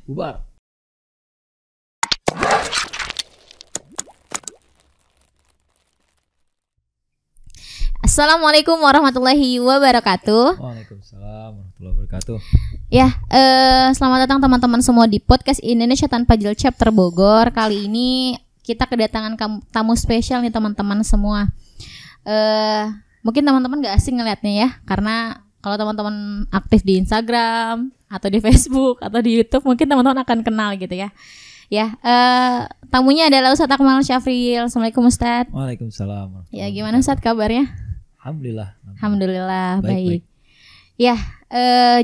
Bubar. Assalamualaikum warahmatullahi wabarakatuh. Waalaikumsalam warahmatullahi wabarakatuh. Ya, selamat datang teman-teman semua di podcast Indonesia Tanpa Jil Chapter Bogor. Kali ini kita kedatangan tamu spesial nih teman-teman semua. Mungkin teman-teman gak asing ngeliatnya ya, karena kalau teman-teman aktif di Instagram atau di Facebook atau di YouTube, mungkin teman-teman akan kenal gitu ya. Ya, tamunya adalah Ustadz Akmal Syafril. Assalamualaikum Ustadz. Waalaikumsalam. Ya, gimana Ustadz kabarnya? Alhamdulillah. Baik. Ya,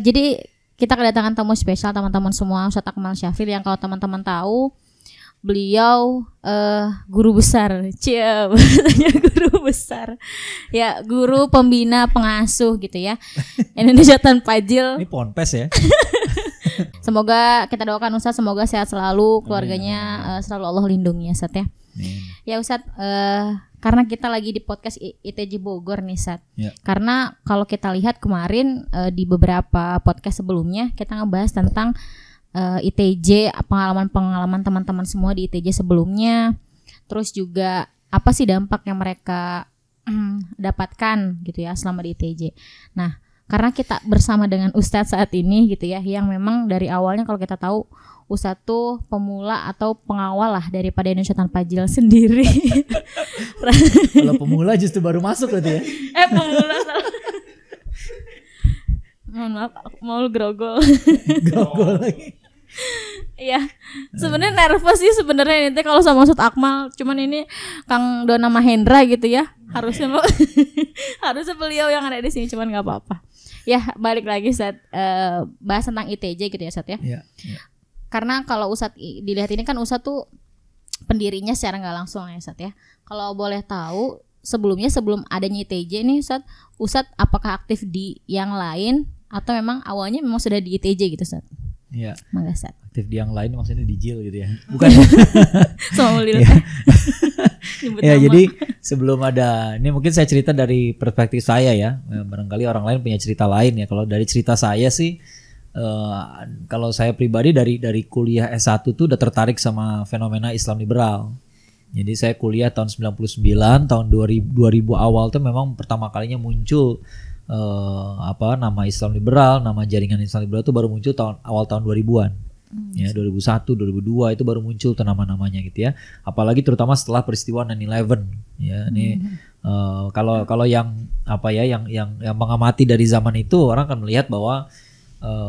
jadi kita kedatangan tamu spesial teman-teman semua, Ustadz Akmal Syafril, yang kalau teman-teman tahu beliau guru besar, bahasanya guru besar, ya guru pembina pengasuh gitu ya, Indonesia Tanpa Jil. Ini ponpes ya. Semoga kita doakan Ustadz, semoga sehat selalu, keluarganya selalu Allah lindungi ya Ustadz ya. Ya Ustadz, karena kita lagi di podcast ITJ Bogor nih Ustadz. Ya. Karena kalau kita lihat kemarin di beberapa podcast sebelumnya kita ngebahas tentang ITJ, pengalaman teman-teman semua di ITJ sebelumnya. Terus juga apa sih dampak yang mereka dapatkan gitu ya selama di ITJ. Nah, karena kita bersama dengan Ustadz saat ini gitu ya, yang memang dari awalnya kalau kita tahu Ustadz tuh pemula atau pengawal lah daripada Indonesia Tanpa Jil sendiri. Kalau pemula justru baru masuk berarti ya. Pemula salah. Mohon maaf, mau grogol. Grogol lagi. Iya, sebenarnya nervous sih sebenarnya ini kalau sama Ustadz Akmal, cuman ini Kang Dona Mahendra gitu ya, harusnya beliau yang ada di sini, cuman nggak apa-apa. Ya balik lagi Ustadz, bahas tentang ITJ gitu ya Ustadz ya. Iya. Karena kalau Ustadz dilihat ini kan Ustadz tuh pendirinya secara nggak langsung ya Ustadz ya. Kalau boleh tahu sebelum adanya ITJ nih Ustadz apakah aktif di yang lain atau memang awalnya memang sudah di ITJ gitu Ustadz? Iya. Mangga Ustadz. Aktif di yang lain maksudnya di Jil gitu ya. Bukan. Ya, jadi sebelum ada ini mungkin saya cerita dari perspektif saya ya. Barangkali orang lain punya cerita lain ya. Kalau dari cerita saya sih kalau saya pribadi dari kuliah S1 tuh udah tertarik sama fenomena Islam liberal. Jadi saya kuliah tahun 99, tahun 2000 awal tuh memang pertama kalinya muncul nama Islam liberal, nama jaringan Islam liberal itu baru muncul awal tahun 2000-an. Ya, 2001, 2002 itu baru muncul tuh nama-namanya gitu ya. Apalagi terutama setelah peristiwa 9/11 ya. Ini kalau yang yang mengamati dari zaman itu orang akan melihat bahwa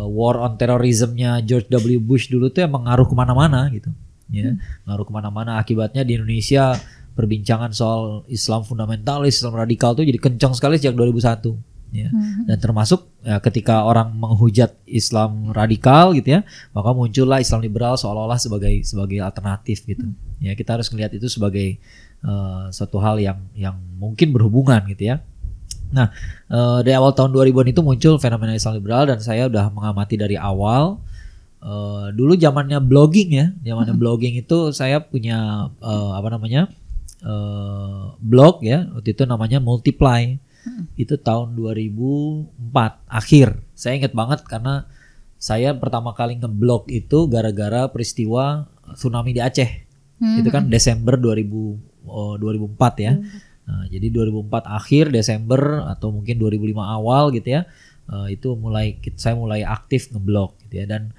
war on terrorismnya George W. Bush dulu tuh emang ngaruh kemana-mana gitu ya, ngaruh kemana-mana. Akibatnya di Indonesia perbincangan soal Islam fundamentalis, Islam radikal tuh jadi kencang sekali sejak 2001 ya. Dan termasuk ya, ketika orang menghujat Islam radikal gitu ya, maka muncullah Islam liberal seolah-olah sebagai alternatif gitu ya. Kita harus melihat itu sebagai suatu hal yang mungkin berhubungan gitu ya. Nah, dari awal tahun 2000-an itu muncul fenomena Islam liberal dan saya udah mengamati dari awal. Dulu zamannya blogging ya, blogging itu saya punya blog ya, waktu itu namanya Multiply. Itu tahun 2004 akhir. Saya ingat banget karena saya pertama kali ngeblog itu gara-gara peristiwa tsunami di Aceh. Itu kan Desember 2004 ya. Nah, jadi 2004 akhir Desember atau mungkin 2005 awal gitu ya, itu saya mulai aktif ngeblog gitu ya. Dan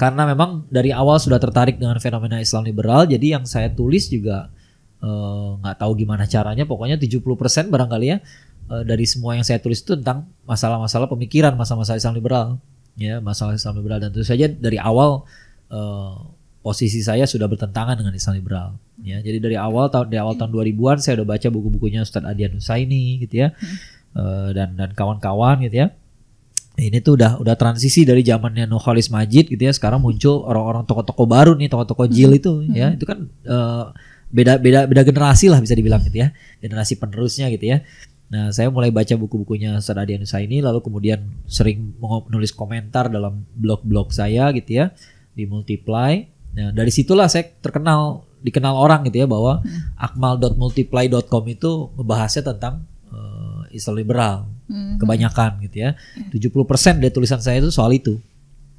karena memang dari awal sudah tertarik dengan fenomena Islam liberal, jadi yang saya tulis juga nggak tahu gimana caranya, pokoknya 70% barangkali ya dari semua yang saya tulis itu tentang masalah-masalah pemikiran, masalah-masalah Islam liberal ya, masalah Islam liberal. Dan tentu saja dari awal posisi saya sudah bertentangan dengan Islam liberal ya. Jadi dari awal tahun 2000-an saya udah baca buku-bukunya Ustadz Adian Husaini gitu ya, dan kawan-kawan gitu ya. Ini tuh udah transisi dari zamannya Nurholis Majid gitu ya, sekarang muncul orang-orang tokoh-tokoh baru nih, tokoh-tokoh Jil itu ya. Itu kan beda generasi lah bisa dibilang gitu ya, generasi penerusnya gitu ya. Nah, saya mulai baca buku-bukunya Ustadz Adian Husaini, lalu kemudian sering menulis komentar dalam blog-blog saya gitu ya di Multiply. Nah, dari situlah saya dikenal orang gitu ya, bahwa akmal.multiply.com itu ngebahasnya tentang Islam liberal kebanyakan gitu ya. 70% dari tulisan saya itu soal itu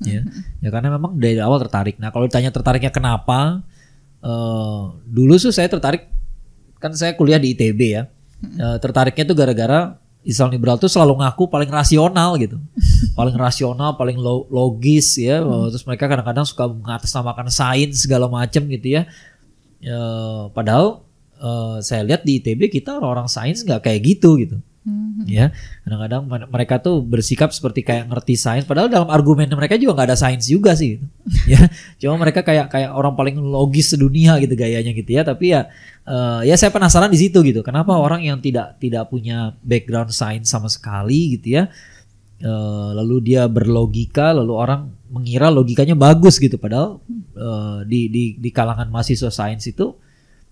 Ya karena memang dari awal tertarik. Nah kalau ditanya tertariknya kenapa, dulu tuh saya tertarik, kan saya kuliah di ITB ya. Tertariknya tuh gara-gara Islam liberal tuh selalu ngaku paling rasional gitu, paling rasional, paling logis ya. Terus mereka kadang-kadang suka mengatasnamakan sains segala macam gitu ya. Padahal saya lihat di ITB kita orang-orang sains nggak kayak gitu. Ya kadang-kadang mereka tuh bersikap seperti kayak ngerti sains, padahal dalam argumen mereka juga nggak ada sains juga sih gitu. Ya cuma mereka kayak orang paling logis sedunia gitu gayanya gitu ya. Tapi ya saya penasaran di situ gitu, kenapa orang yang tidak punya background sains sama sekali gitu ya, lalu dia berlogika, lalu orang mengira logikanya bagus gitu, padahal di kalangan mahasiswa sains itu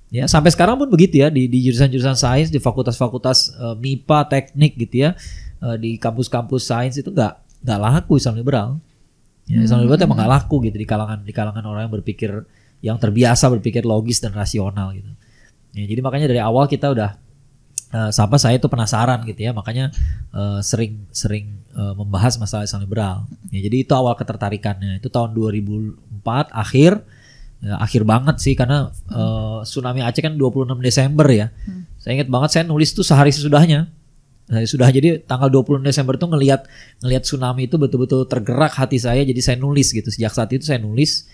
ya sampai sekarang pun begitu ya, di jurusan-jurusan sains, di fakultas-fakultas MIPA, teknik gitu ya, di kampus-kampus sains itu nggak laku Islam liberal. Ya, Islam liberal emang nggak laku gitu di kalangan orang yang berpikir, yang terbiasa berpikir logis dan rasional gitu. Ya, jadi makanya dari awal kita udah saya itu penasaran gitu ya, makanya sering membahas masalah Islam liberal. Ya, jadi itu awal ketertarikannya. Itu tahun 2004 akhir banget sih, karena tsunami Aceh kan 26 Desember ya. Saya ingat banget saya nulis tuh sehari sesudahnya. Jadi tanggal 26 Desember tuh ngelihat tsunami itu betul-betul tergerak hati saya, jadi saya nulis gitu. Sejak saat itu saya nulis.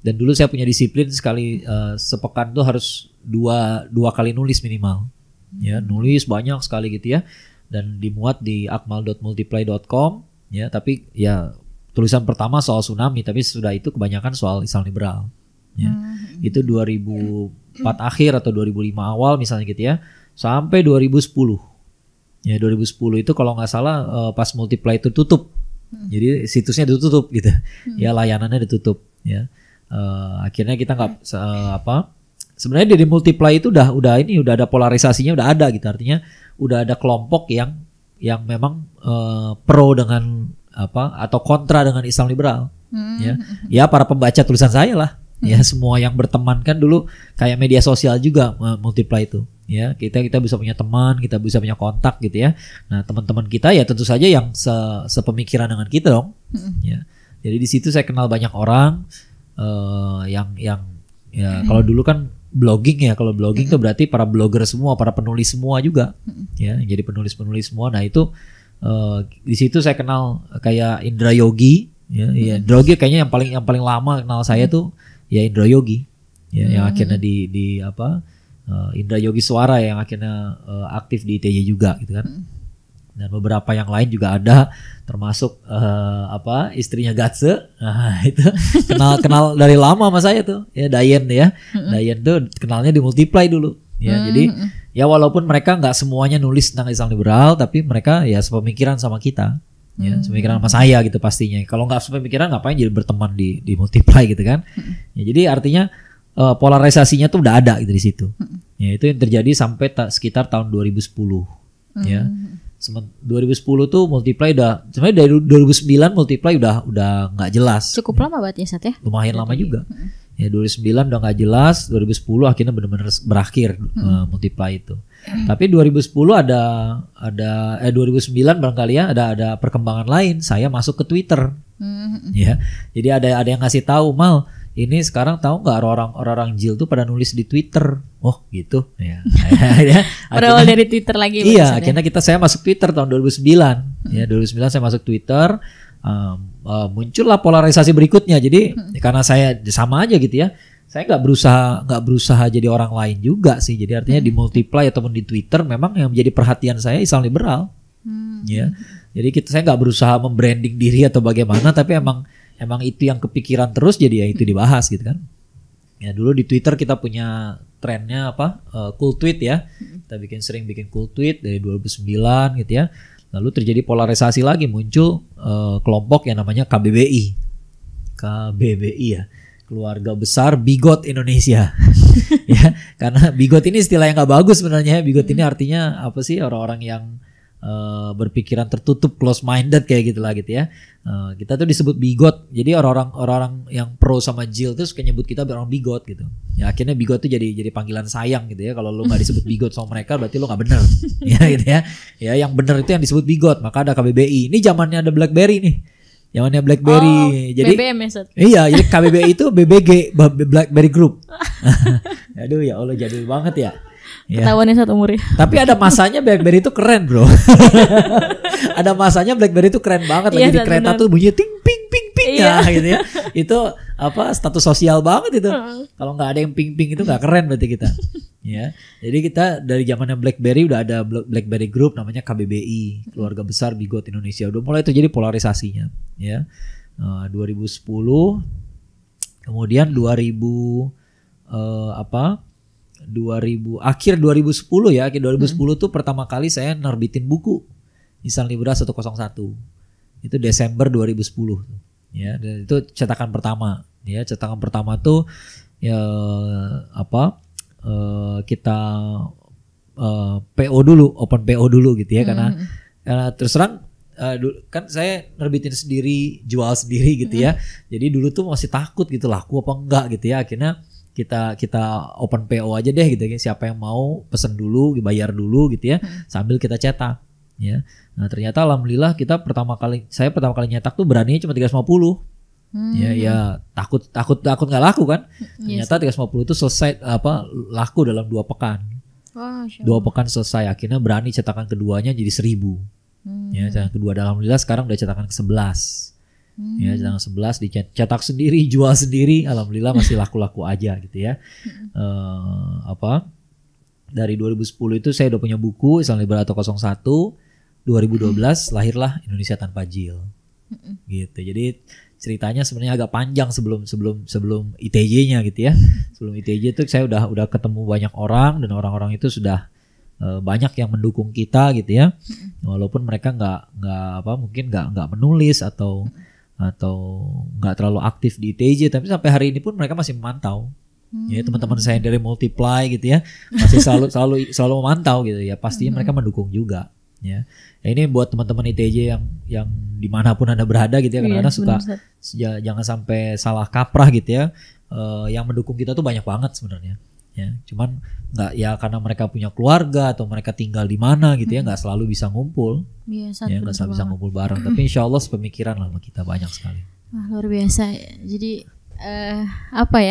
Dan dulu saya punya disiplin sekali sepekan tuh harus dua kali nulis minimal. Ya, nulis banyak sekali gitu ya. Dan dimuat di akmal.multiply.com ya, tapi ya tulisan pertama soal tsunami, tapi sudah itu kebanyakan soal Islam liberal. Ya, itu 2004 akhir atau 2005 awal misalnya gitu ya, sampai 2010. Ya 2010 itu kalau nggak salah pas Multiply itu tutup, jadi situsnya ditutup gitu, ya layanannya ditutup. Ya akhirnya kita nggak sebenarnya di Multiply itu udah ada polarisasinya, udah ada gitu, artinya udah ada kelompok yang memang pro dengan atau kontra dengan Islam liberal. Ya para pembaca tulisan saya lah. Ya semua yang berteman kan dulu kayak media sosial juga Multiply itu. Ya kita bisa punya teman, kita bisa punya kontak gitu ya. Nah teman-teman kita ya tentu saja yang sepemikiran dengan kita dong. Ya jadi di situ saya kenal banyak orang yang ya kalau dulu kan blogging ya, kalau blogging itu berarti para blogger semua, para penulis semua juga. Ya jadi penulis semua. Nah itu di situ saya kenal kayak Indra Yogi. Ya Indra Yogi kayaknya yang paling lama kenal saya tuh ya Indra Yogi, ya yang akhirnya di Indra Yogi Suara yang akhirnya aktif di ITJ juga gitu kan. Dan beberapa yang lain juga ada, termasuk istrinya Gatse. Nah, itu kenal dari lama sama saya tuh, ya Dayen ya. Dayen tuh kenalnya di Multiply dulu. Ya, jadi ya walaupun mereka nggak semuanya nulis tentang Islam liberal, tapi mereka ya sepemikiran sama kita. Ya, sepemikiran sama saya gitu pastinya. Kalau nggak sepemikiran ngapain jadi berteman di Multiply gitu kan? Ya, jadi artinya polarisasinya tuh udah ada gitu di situ. Ya, itu yang terjadi sampai sekitar tahun 2010. Ya, 2010 tuh Multiply udah, sebenarnya dari 2009 Multiply udah nggak jelas. Cukup lama berarti ya Sat ya? Lumayan lama juga. Ya 2009 udah nggak jelas, 2010 akhirnya benar-benar berakhir Multiply itu. Tapi 2010 2009 barangkali ya ada perkembangan lain. Saya masuk ke Twitter. Ya. Jadi ada yang ngasih tahu, Mal, ini sekarang tahu nggak orang-orang Jil tuh pada nulis di Twitter. Oh gitu. Ya. Berawal dari Twitter lagi. Iya, akhirnya saya masuk Twitter tahun 2009. Ya 2009 saya masuk Twitter. Muncullah polarisasi berikutnya. Jadi karena saya sama aja gitu ya, saya nggak berusaha jadi orang lain juga sih. Jadi artinya di Multiply ataupun di Twitter memang yang menjadi perhatian saya Islam liberal. Ya, jadi saya nggak berusaha membranding diri atau bagaimana, tapi emang itu yang kepikiran terus, jadi ya itu dibahas gitu kan. Ya dulu di Twitter kita punya trennya cool tweet ya. Kita sering bikin cool tweet dari 2009 gitu ya. Lalu terjadi polarisasi lagi, muncul kelompok yang namanya KBBI ya, Keluarga Besar Bigot Indonesia. Ya, karena bigot ini istilah yang nggak bagus sebenarnya. Bigot ini artinya apa sih? Orang-orang yang berpikiran tertutup, close minded kayak gitulah gitu ya. Kita tuh disebut bigot. Jadi orang-orang yang pro sama Jil tuh suka nyebut kita orang bigot gitu. Ya akhirnya bigot tuh jadi panggilan sayang gitu ya. Kalau lu nggak disebut bigot sama mereka berarti lu nggak bener. Ya gitu ya. Ya yang bener itu yang disebut bigot. Maka ada KBBI. Ini zamannya ada BlackBerry nih. Zamannya BlackBerry. Jadi BBM ya, Sat? Iya, jadi KBBI itu BBG, BlackBerry Group. Aduh ya Allah, jadul banget ya. Ketahuan ya, Sat, umurnya. Tapi ada masanya BlackBerry itu keren, bro. Ada masanya BlackBerry itu keren banget. Lagi di kereta tuh bunyinya ting ping ping ping ya gitu ya. Itu apa, status sosial banget itu. Kalau nggak ada yang ping ping itu nggak keren berarti kita. Ya, jadi kita dari zamannya BlackBerry udah ada BlackBerry Group namanya KBBI, Keluarga Besar Bigot Indonesia. Udah mulai terjadi polarisasinya, ya. 2010, kemudian 2000 akhir 2010 ya, akhir 2010 tuh pertama kali saya nerbitin buku Nisan Libra 101. Itu Desember 2010. Ya, dan itu cetakan pertama. Ya, cetakan pertama tuh ya kita PO dulu, open PO dulu gitu ya, karena terus terang kan saya nerbitin sendiri, jual sendiri gitu ya. Jadi dulu tuh masih takut gitu, laku apa enggak gitu ya. Akhirnya kita open PO aja deh gitu ya. Siapa yang mau pesen dulu, dibayar dulu gitu ya, sambil kita cetak ya. Nah, ternyata alhamdulillah saya pertama kali nyetak tuh beraninya cuma 350. Ya takut nggak laku kan. Ternyata 350 itu selesai laku dalam 2 pekan. 2 pekan selesai. Akhirnya berani cetakan keduanya jadi 1000. Ya, cetakan kedua alhamdulillah sekarang udah cetakan ke-11. Ya, cetakan 11 dicetak sendiri, jual sendiri, alhamdulillah masih laku-laku aja gitu ya. Dari 2010 itu saya udah punya buku Nisan Libra 101. 2012 lahirlah Indonesia Tanpa Jil. Gitu. Jadi ceritanya sebenarnya agak panjang sebelum ITJ-nya gitu ya. Sebelum ITJ itu saya udah ketemu banyak orang, dan orang-orang itu sudah banyak yang mendukung kita gitu ya. Walaupun mereka mungkin nggak menulis atau nggak terlalu aktif di ITJ, tapi sampai hari ini pun mereka masih memantau. Ya, teman-teman saya dari Multiply gitu ya, masih selalu memantau gitu ya. Pastinya mereka mendukung juga. Ya, ini buat teman-teman ITJ yang dimanapun Anda berada gitu ya, kadang-kadang suka jangan sampai salah kaprah gitu ya. Yang mendukung kita tuh banyak banget sebenarnya. Ya, cuman nggak ya karena mereka punya keluarga atau mereka tinggal di mana gitu ya, nggak selalu bisa ngumpul. Ya, nggak selalu bisa ngumpul bareng. Tapi insya Allah sepemikiran lah sama kita banyak sekali. Wah, luar biasa. Jadi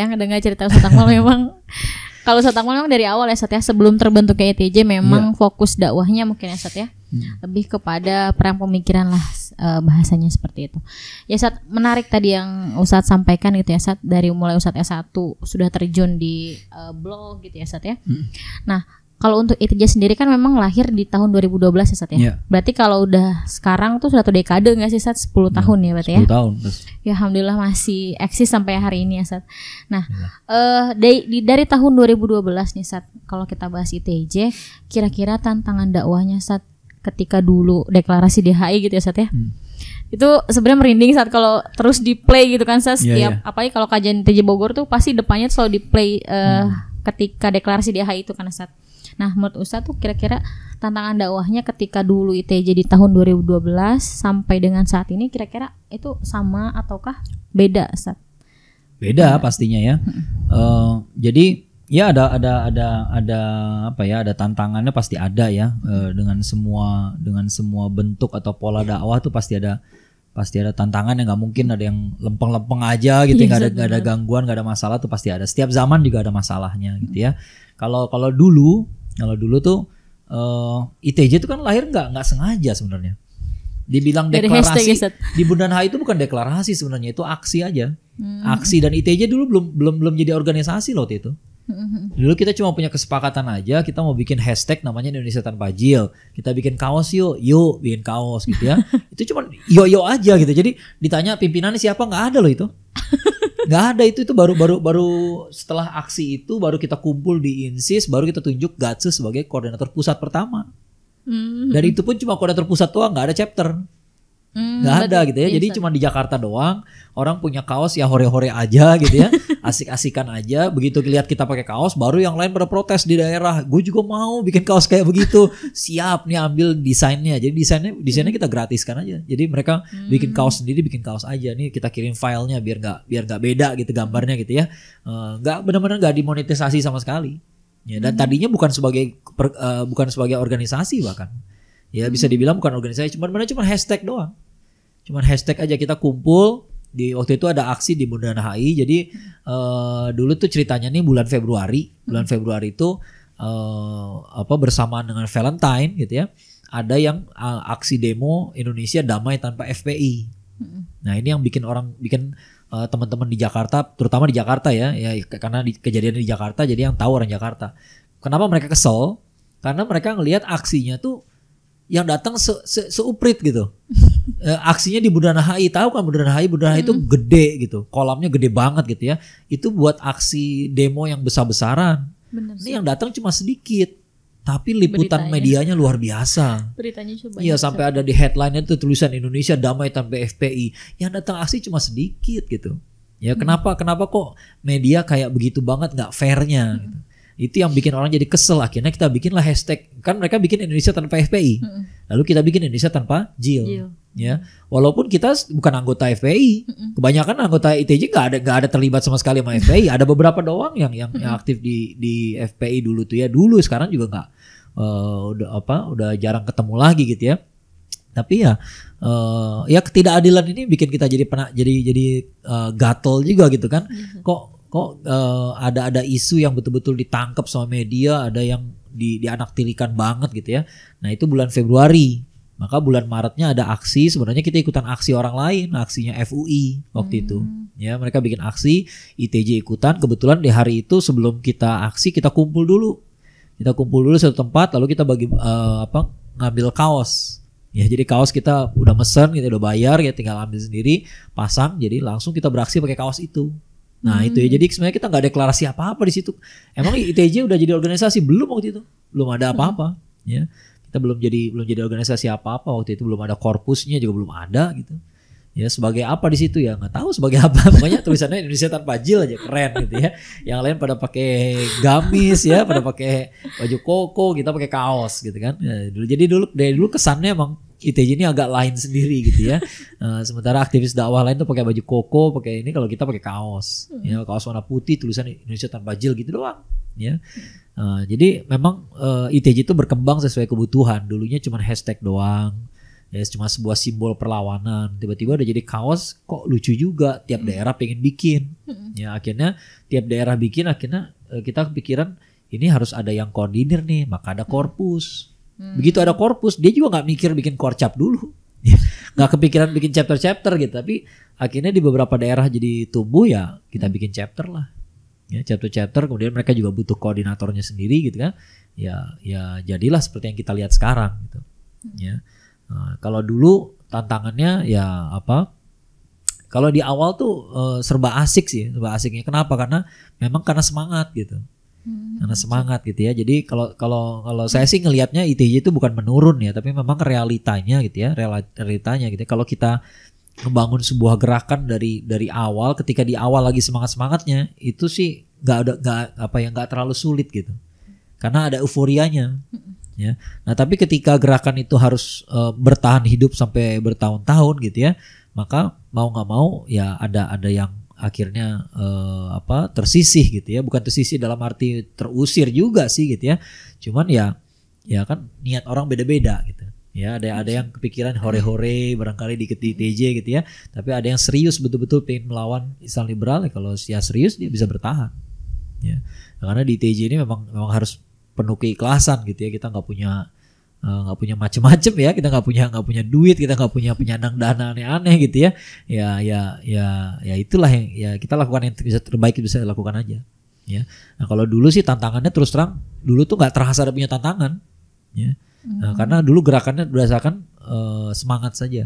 ngedengar cerita Ustaz Akmal memang. Kalau Ustaz Akmal memang dari awal ya, Sat ya, sebelum terbentuknya ITJ memang fokus dakwahnya mungkin ya, Sat ya. Lebih kepada perang pemikiran lah, bahasanya seperti itu. Ya, Sat, menarik tadi yang Ustaz sampaikan gitu ya, Sat, dari mulai Ustaz S1 sudah terjun di blog gitu ya, Sat ya. Nah, kalau untuk ITJ sendiri kan memang lahir di tahun 2012 ya, Sat ya. Berarti kalau udah sekarang tuh sudah 1 dekade enggak sih, Sat? 10 tahun ya berarti 10 tahun. Ya, alhamdulillah masih eksis sampai hari ini ya, Sat. Nah, dari tahun 2012 nih, Sat, kalau kita bahas ITJ, kira-kira tantangan dakwahnya, Sat, ketika dulu deklarasi DHI gitu ya, Sat ya. Itu sebenarnya merinding saat kalau terus di play gitu kan, Sat, setiap apalagi kalau kajian ITJ Bogor tuh pasti depannya selalu di play ketika deklarasi DHI itu kan, Sat. Nah, menurut Ustaz tuh kira-kira tantangan dakwahnya ketika dulu ITJ di tahun 2012 sampai dengan saat ini kira-kira itu sama ataukah beda, Ustaz? Beda pastinya ya. Jadi ya ada tantangannya pasti ada ya. Dengan semua bentuk atau pola dakwah tuh pasti ada tantangan yang nggak mungkin ada yang lempeng-lempeng aja gitu, nggak ada gangguan, nggak ada masalah tuh pasti ada. Setiap zaman juga ada masalahnya gitu ya. Kalau dulu tuh ITJ itu kan lahir nggak sengaja sebenarnya. Dibilang deklarasi di Bundaran HI itu bukan deklarasi sebenarnya, itu aksi aja. Aksi, dan ITJ dulu belum jadi organisasi loh waktu itu. Dulu kita cuma punya kesepakatan aja, kita mau bikin hashtag namanya Indonesia Tanpa Jil. Kita bikin kaos yuk bikin kaos gitu ya. Itu cuma yo aja gitu. Jadi ditanya pimpinannya siapa, nggak ada loh itu. Nggak ada, itu baru setelah aksi itu baru kita kumpul di INSIS, baru kita tunjuk Gatsu sebagai koordinator pusat pertama. Dan itu pun cuma koordinator pusat doang, nggak ada chapter. Nggak ada gitu ya. Jadi cuma di Jakarta doang, orang punya kaos ya hore-hore aja gitu ya, asik-asikan aja. Begitu lihat kita pakai kaos, baru yang lain pada protes di daerah. Gue juga mau bikin kaos kayak begitu. Siap nih, ambil desainnya. Jadi desainnya kita gratiskan aja. Jadi mereka bikin kaos sendiri, bikin kaos aja. Nih kita kirim filenya biar nggak beda gitu gambarnya gitu ya. Nggak benar-benar nggak dimonetisasi sama sekali. Ya, dan tadinya bukan sebagai organisasi bahkan. Ya bisa dibilang bukan organisasi, cuma hashtag doang. cuman hashtag aja, kita kumpul. Di waktu itu ada aksi di Bundaran HI. Jadi dulu tuh ceritanya nih bulan Februari itu bersamaan dengan Valentine gitu ya. Ada yang aksi demo Indonesia damai tanpa FPI. Nah, ini yang bikin teman-teman di Jakarta, terutama di Jakarta ya karena kejadian di Jakarta, jadi yang tahu orang Jakarta. Kenapa mereka kesel? Karena mereka ngelihat aksinya tuh yang datang seuprit gitu. Aksinya di Bundaran HI, tahu kan Bundaran HI itu gede gitu, kolamnya gede banget gitu ya. Itu buat aksi demo yang besar-besaran. Ini yang datang cuma sedikit, tapi liputan medianya luar biasa. Beritanya coba. Iya, sampai ada di headline itu tulisan Indonesia damai tanpa FPI. Yang datang aksi cuma sedikit gitu. Ya kenapa kok media kayak begitu banget, nggak fairnya gitu. Itu yang bikin orang jadi kesel. Akhirnya kita bikinlah hashtag. Kan mereka bikin Indonesia tanpa FPI. Lalu kita bikin Indonesia tanpa JIL. Ya, walaupun kita bukan anggota FPI. Kebanyakan anggota ITJ nggak ada terlibat sama sekali sama FPI. Ada beberapa doang yang aktif di FPI dulu tuh ya. Dulu, sekarang juga nggak udah jarang ketemu lagi gitu ya. Tapi ya ketidakadilan ini bikin kita jadi gatel juga gitu kan. Kok ada isu yang betul-betul ditangkap sama media, ada yang dianaktirikan banget gitu ya. Nah, itu bulan Februari. Maka bulan Maretnya ada aksi, sebenarnya kita ikutan aksi orang lain, aksinya FUI waktu itu. Ya, mereka bikin aksi, ITJ ikutan. Kebetulan di hari itu sebelum kita aksi, kita kumpul dulu. Satu tempat, lalu kita ngambil kaos. Ya, jadi kaos kita udah mesen, kita udah bayar, ya tinggal ambil sendiri, pasang, jadi langsung kita beraksi pakai kaos itu. Nah, itu ya, jadi sebenarnya kita nggak deklarasi apa-apa di situ. Emang ITJ udah jadi organisasi belum waktu itu? Belum ada apa-apa, ya. Kita belum jadi organisasi apa-apa waktu itu, belum ada korpusnya juga belum ada gitu. Ya, sebagai apa di situ ya nggak tahu sebagai apa. Pokoknya tulisannya Indonesia tanpa JIL aja, keren gitu ya. Yang lain pada pakai gamis ya, pada pakai baju koko, kita pakai kaos gitu kan. Ya, dari dulu kesannya emang ITJ ini agak lain sendiri gitu ya. Sementara aktivis dakwah lain tuh pakai baju koko, pakai ini, kalau kita pakai kaos. Ya, kaos warna putih tulisan Indonesia tanpa JIL gitu doang. Ya. Jadi memang ITJ itu berkembang sesuai kebutuhan. Dulunya cuma hashtag doang. Ya, cuma sebuah simbol perlawanan. Tiba-tiba udah jadi kaos, kok lucu juga. Tiap daerah pengen bikin. Ya, akhirnya tiap daerah bikin, akhirnya kita kepikiran ini harus ada yang koordinir nih. Maka ada korpus. Begitu ada korpus, dia juga nggak mikir bikin korcap dulu. Nggak kepikiran bikin chapter-chapter gitu. Tapi akhirnya di beberapa daerah jadi tumbuh, ya kita bikin chapter lah. Ya, chapter-chapter, kemudian mereka juga butuh koordinatornya sendiri gitu kan. Ya jadilah seperti yang kita lihat sekarang gitu. Ya. Nah, kalau dulu tantangannya ya kalau di awal tuh serba asik sih, serba asiknya. Kenapa? Karena semangat gitu. Karena semangat gitu ya. Jadi kalau saya sih ngelihatnya ITJ itu bukan menurun ya, tapi memang realitanya gitu ya, realitanya gitu. Kalau kita membangun sebuah gerakan dari awal, ketika di awal lagi semangatnya, itu sih nggak terlalu sulit gitu. Karena ada euforianya. Ya. Nah, tapi ketika gerakan itu harus bertahan hidup sampai bertahun-tahun gitu ya, maka mau nggak mau ya ada yang akhirnya tersisih gitu ya. Bukan tersisih dalam arti terusir juga sih gitu ya. Cuman ya kan niat orang beda-beda gitu. Ya, ada yang kepikiran hore-hore barangkali di ITJ gitu ya. Tapi ada yang serius betul-betul pengen melawan Islam liberal. Ya, kalau dia serius dia bisa bertahan. Ya. Karena di ITJ ini memang harus penuh keikhlasan gitu ya. Kita nggak punya macem-macem ya. Kita nggak punya duit, kita nggak punya penyandang dana aneh-aneh gitu ya. Ya itulah yang ya kita lakukan, yang bisa terbaik bisa lakukan aja. Ya. Nah, kalau dulu sih tantangannya terus terang dulu tuh nggak terasa ada punya tantangan. Ya. Nah, karena dulu gerakannya berdasarkan semangat saja.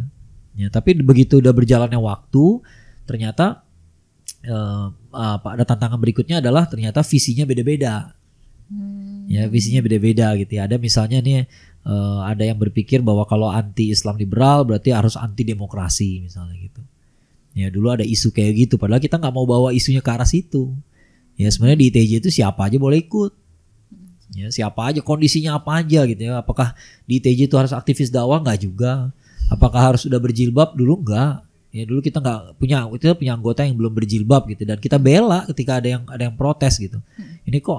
Ya, tapi begitu udah berjalannya waktu, ternyata ada tantangan berikutnya adalah ternyata visinya beda-beda. Ya, visinya beda-beda gitu ya. Ada misalnya nih ada yang berpikir bahwa kalau anti Islam liberal berarti harus anti demokrasi misalnya gitu. Ya, dulu ada isu kayak gitu. Padahal kita nggak mau bawa isunya ke arah situ. Ya, sebenarnya di ITJ itu siapa aja boleh ikut. Ya, siapa aja, kondisinya apa aja gitu ya. Apakah di ITJ itu harus aktivis dakwah? Enggak juga. Apakah harus sudah berjilbab? Dulu enggak. Ya, dulu kita punya anggota yang belum berjilbab gitu, dan kita bela ketika ada yang protes gitu. Ini kok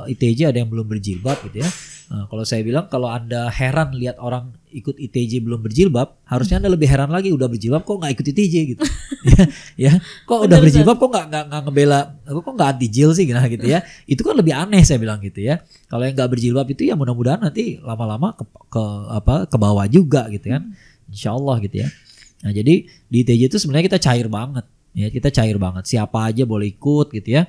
ITJ ada yang belum berjilbab gitu ya. Nah, kalau saya bilang kalau Anda heran lihat orang ikut ITJ belum berjilbab, harusnya Anda lebih heran lagi udah berjilbab kok nggak ikut ITJ gitu. ya, kok udah berjilbab kok nggak ngebela, kok nggak anti jil sih gitu ya. Itu kan lebih aneh saya bilang gitu ya. Kalau yang nggak berjilbab itu ya mudah-mudahan nanti lama-lama ke bawah juga gitu kan. Insya Allah gitu ya. Nah jadi di ITJ itu sebenarnya kita cair banget. Ya, kita cair banget. Siapa aja boleh ikut gitu ya.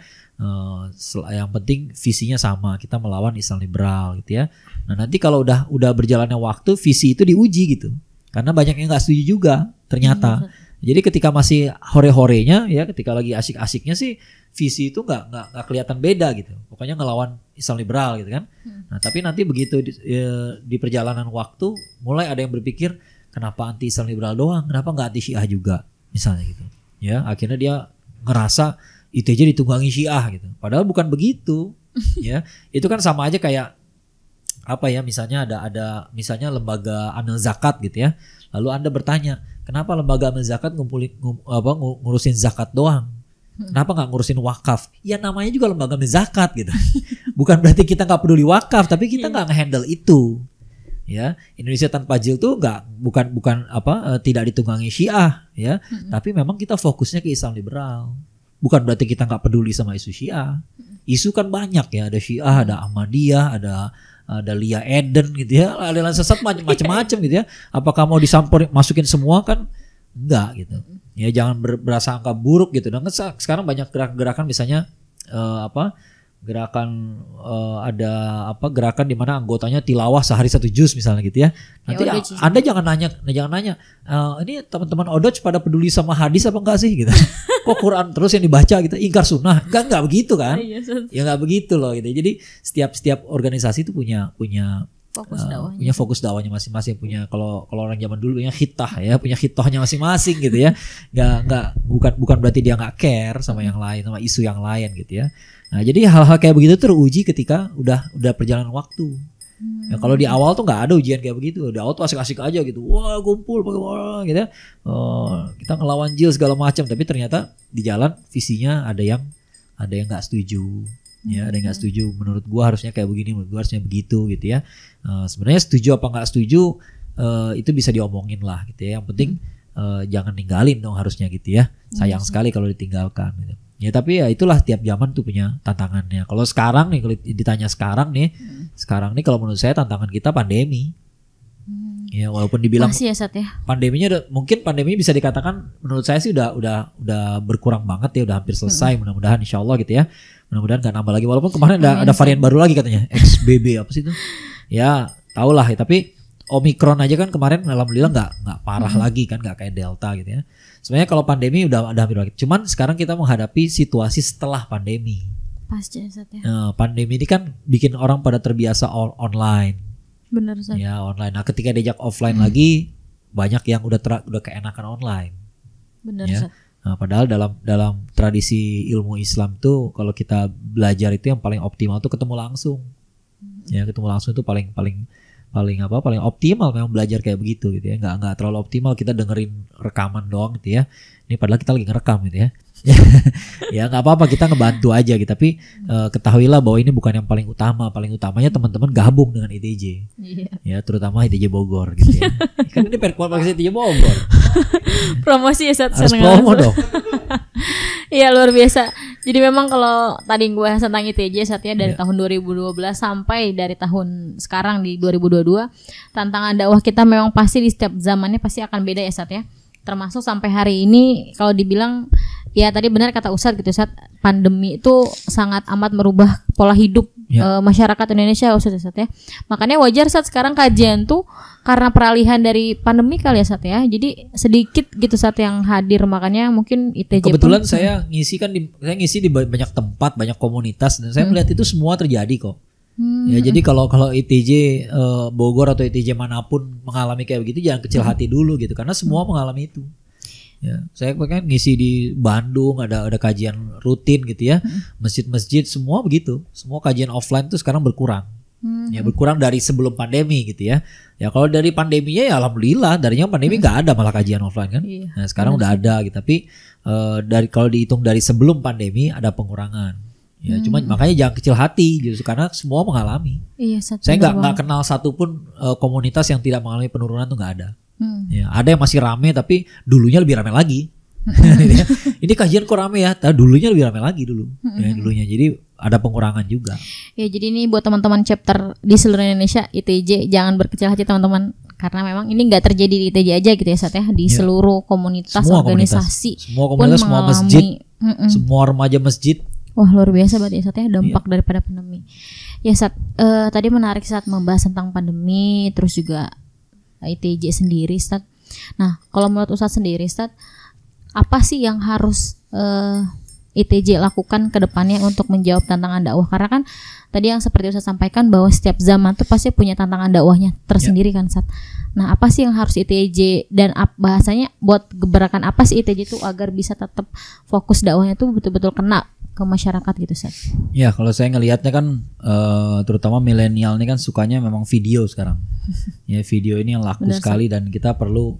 Yang penting visinya sama. Kita melawan Islam liberal gitu ya. Nah nanti kalau udah berjalannya waktu, visi itu diuji gitu. Karena banyak yang nggak setuju juga ternyata. Jadi ketika masih hore-horenya ya, ketika lagi asik-asiknya sih, visi itu nggak kelihatan beda gitu. Pokoknya ngelawan Islam liberal gitu kan. Nah tapi nanti begitu di perjalanan waktu, mulai ada yang berpikir kenapa anti Islam liberal doang, kenapa nggak anti Syiah juga, misalnya gitu. Ya akhirnya dia ngerasa ITJ ditunggangi Syiah gitu. Padahal bukan begitu. Ya itu kan sama aja kayak apa ya, misalnya ada misalnya lembaga amil zakat gitu ya. Lalu Anda bertanya, kenapa lembaga amil zakat ngurusin zakat doang? Kenapa nggak ngurusin wakaf? Ya namanya juga lembaga amil zakat gitu. Bukan berarti kita nggak peduli wakaf, tapi kita nggak nge-handle itu. Ya, Indonesia Tanpa Jil tuh bukan tidak ditunggangi Syiah ya, tapi memang kita fokusnya ke Islam liberal. Bukan berarti kita nggak peduli sama isu Syiah. Isu kan banyak ya, ada Syiah, ada Ahmadiyah, ada Lia Eden gitu ya, aliran sesat macam-macam gitu ya. Apakah mau masukin semua kan? Enggak gitu. Ya jangan berasangka buruk gitu. Dan sekarang banyak gerakan misalnya gerakan gerakan di mana anggotanya tilawah sehari 1 juz misalnya gitu ya. Nanti Anda jangan nanya ini teman-teman Odoj pada peduli sama hadis apa enggak sih gitu. Kok Quran terus yang dibaca gitu, ingkar sunnah. Enggak begitu kan? Ya enggak begitu loh gitu. Jadi setiap organisasi itu punya fokus dakwahnya masing-masing, kalau orang zaman dulu punya khitah ya, punya khitohnya masing-masing gitu ya. Bukan berarti dia nggak care sama yang lain, sama isu yang lain gitu ya. Nah jadi hal-hal kayak begitu teruji ketika udah perjalanan waktu. Ya, kalau di awal tuh nggak ada ujian kayak begitu. Di awal tuh asik-asik aja gitu, wah kumpul pakai gitu ya. Kita ngelawan jil segala macam, tapi ternyata di jalan visinya ada yang nggak setuju. Ya, ada yang nggak setuju. Menurut gua harusnya kayak begini, menurut gua harusnya begitu gitu ya. Sebenarnya setuju apa nggak setuju itu bisa diomongin lah gitu ya. Yang penting jangan ninggalin dong harusnya gitu ya. Sayang sekali kalau ditinggalkan gitu. Ya tapi ya itulah, tiap zaman tuh punya tantangannya. Kalau sekarang nih, kalau ditanya sekarang nih kalau menurut saya tantangan kita pandemi. Ya walaupun dibilang masih ya Sat ya. Pandeminya mungkin pandemi bisa dikatakan menurut saya sih udah berkurang banget ya, udah hampir selesai mudah-mudahan insyaallah gitu ya. Mudah-mudahan gak nambah lagi, walaupun kemarin ada varian baru lagi katanya, XBB apa sih itu? Ya tau lah ya, tapi Omikron aja kan kemarin alhamdulillah nggak parah lagi kan, nggak kayak Delta gitu ya. Sebenarnya kalau pandemi udah hampir lagi. Cuman sekarang kita menghadapi situasi setelah pandemi. Pasca Sat ya. Pandemi ini kan bikin orang pada terbiasa online. Benar Sat. Ya online. Nah ketika diajak offline lagi, banyak yang udah keenakan online. Benar ya. Sat. Nah, padahal dalam tradisi ilmu Islam tuh kalau kita belajar itu yang paling optimal tuh ketemu langsung. Ya ketemu langsung itu paling optimal memang belajar kayak begitu gitu ya. Nggak terlalu optimal kita dengerin rekaman doang gitu ya. Ini padahal kita lagi ngerekam gitu ya. Ya nggak apa-apa, kita ngebantu aja gitu. Tapi ketahuilah bahwa ini bukan yang paling utama. Paling utamanya teman-teman gabung dengan ITJ. Ya terutama ITJ Bogor gitu ya. Kan ini perkualifikasi ITJ Bogor. Promosi ya Sat. Harus promo dong. Iya luar biasa. Jadi memang kalau tadi gue tentang ITJ Satya dari tahun 2012 sampai dari tahun sekarang di 2022, tantangan dakwah kita memang pasti di setiap zamannya pasti akan beda ya Satya. Termasuk sampai hari ini kalau dibilang ya tadi benar kata Ustadz gitu Sat, pandemi itu sangat amat merubah pola hidup masyarakat Indonesia Ustadz ya. Makanya wajar Sat sekarang kajian tuh karena peralihan dari pandemi kali ya Sat ya. Jadi sedikit gitu Sat yang hadir, makanya mungkin ITJ kebetulan saya ngisi di banyak tempat, banyak komunitas, dan saya melihat itu semua terjadi kok. Ya jadi kalau ITJ Bogor atau ITJ manapun mengalami kayak begitu, jangan kecil hati dulu gitu, karena semua mengalami itu. Ya, saya kan ngisi di Bandung ada kajian rutin gitu ya, masjid-masjid semua begitu, semua kajian offline tuh sekarang berkurang. Ya berkurang dari sebelum pandemi gitu ya. Ya kalau dari pandeminya ya alhamdulillah, darinya pandemi nggak ada malah kajian offline kan. Nah sekarang udah ada gitu, tapi kalau dihitung dari sebelum pandemi ada pengurangan. Ya, cuma makanya jangan kecil hati justru karena semua mengalami. Iya, saya nggak kenal satupun komunitas yang tidak mengalami penurunan tuh nggak ada. Ya, ada yang masih rame tapi dulunya lebih rame lagi. Ini kajian kok rame ya, tapi dulunya lebih rame lagi dulu. Ya, dulunya jadi ada pengurangan juga. Ya jadi ini buat teman-teman chapter di seluruh Indonesia ITJ jangan berkecil hati teman-teman. Karena memang ini nggak terjadi di ITJ aja gitu ya Sat ya, di seluruh komunitas, semua organisasi, semua komunitas, semua masjid, semua remaja masjid. Wah luar biasa banget ya Sat ya dampak daripada pandemi. Ya Sat, tadi menarik Sat membahas tentang pandemi, terus juga ITJ sendiri Sat. Nah kalau menurut Ustadz sendiri Sat, apa sih yang harus ITJ lakukan ke depannya untuk menjawab tantangan dakwah? Karena kan tadi yang seperti Ustadz sampaikan bahwa setiap zaman tuh pasti punya tantangan dakwahnya tersendiri kan Sat. Nah apa sih yang harus ITJ dan bahasanya buat gerakan apa sih ITJ tuh agar bisa tetap fokus dakwahnya tuh betul-betul kena ke masyarakat gitu Sat? Ya kalau saya ngelihatnya kan terutama milenial ini kan sukanya memang video sekarang. Ya video ini yang laku sekali dan kita perlu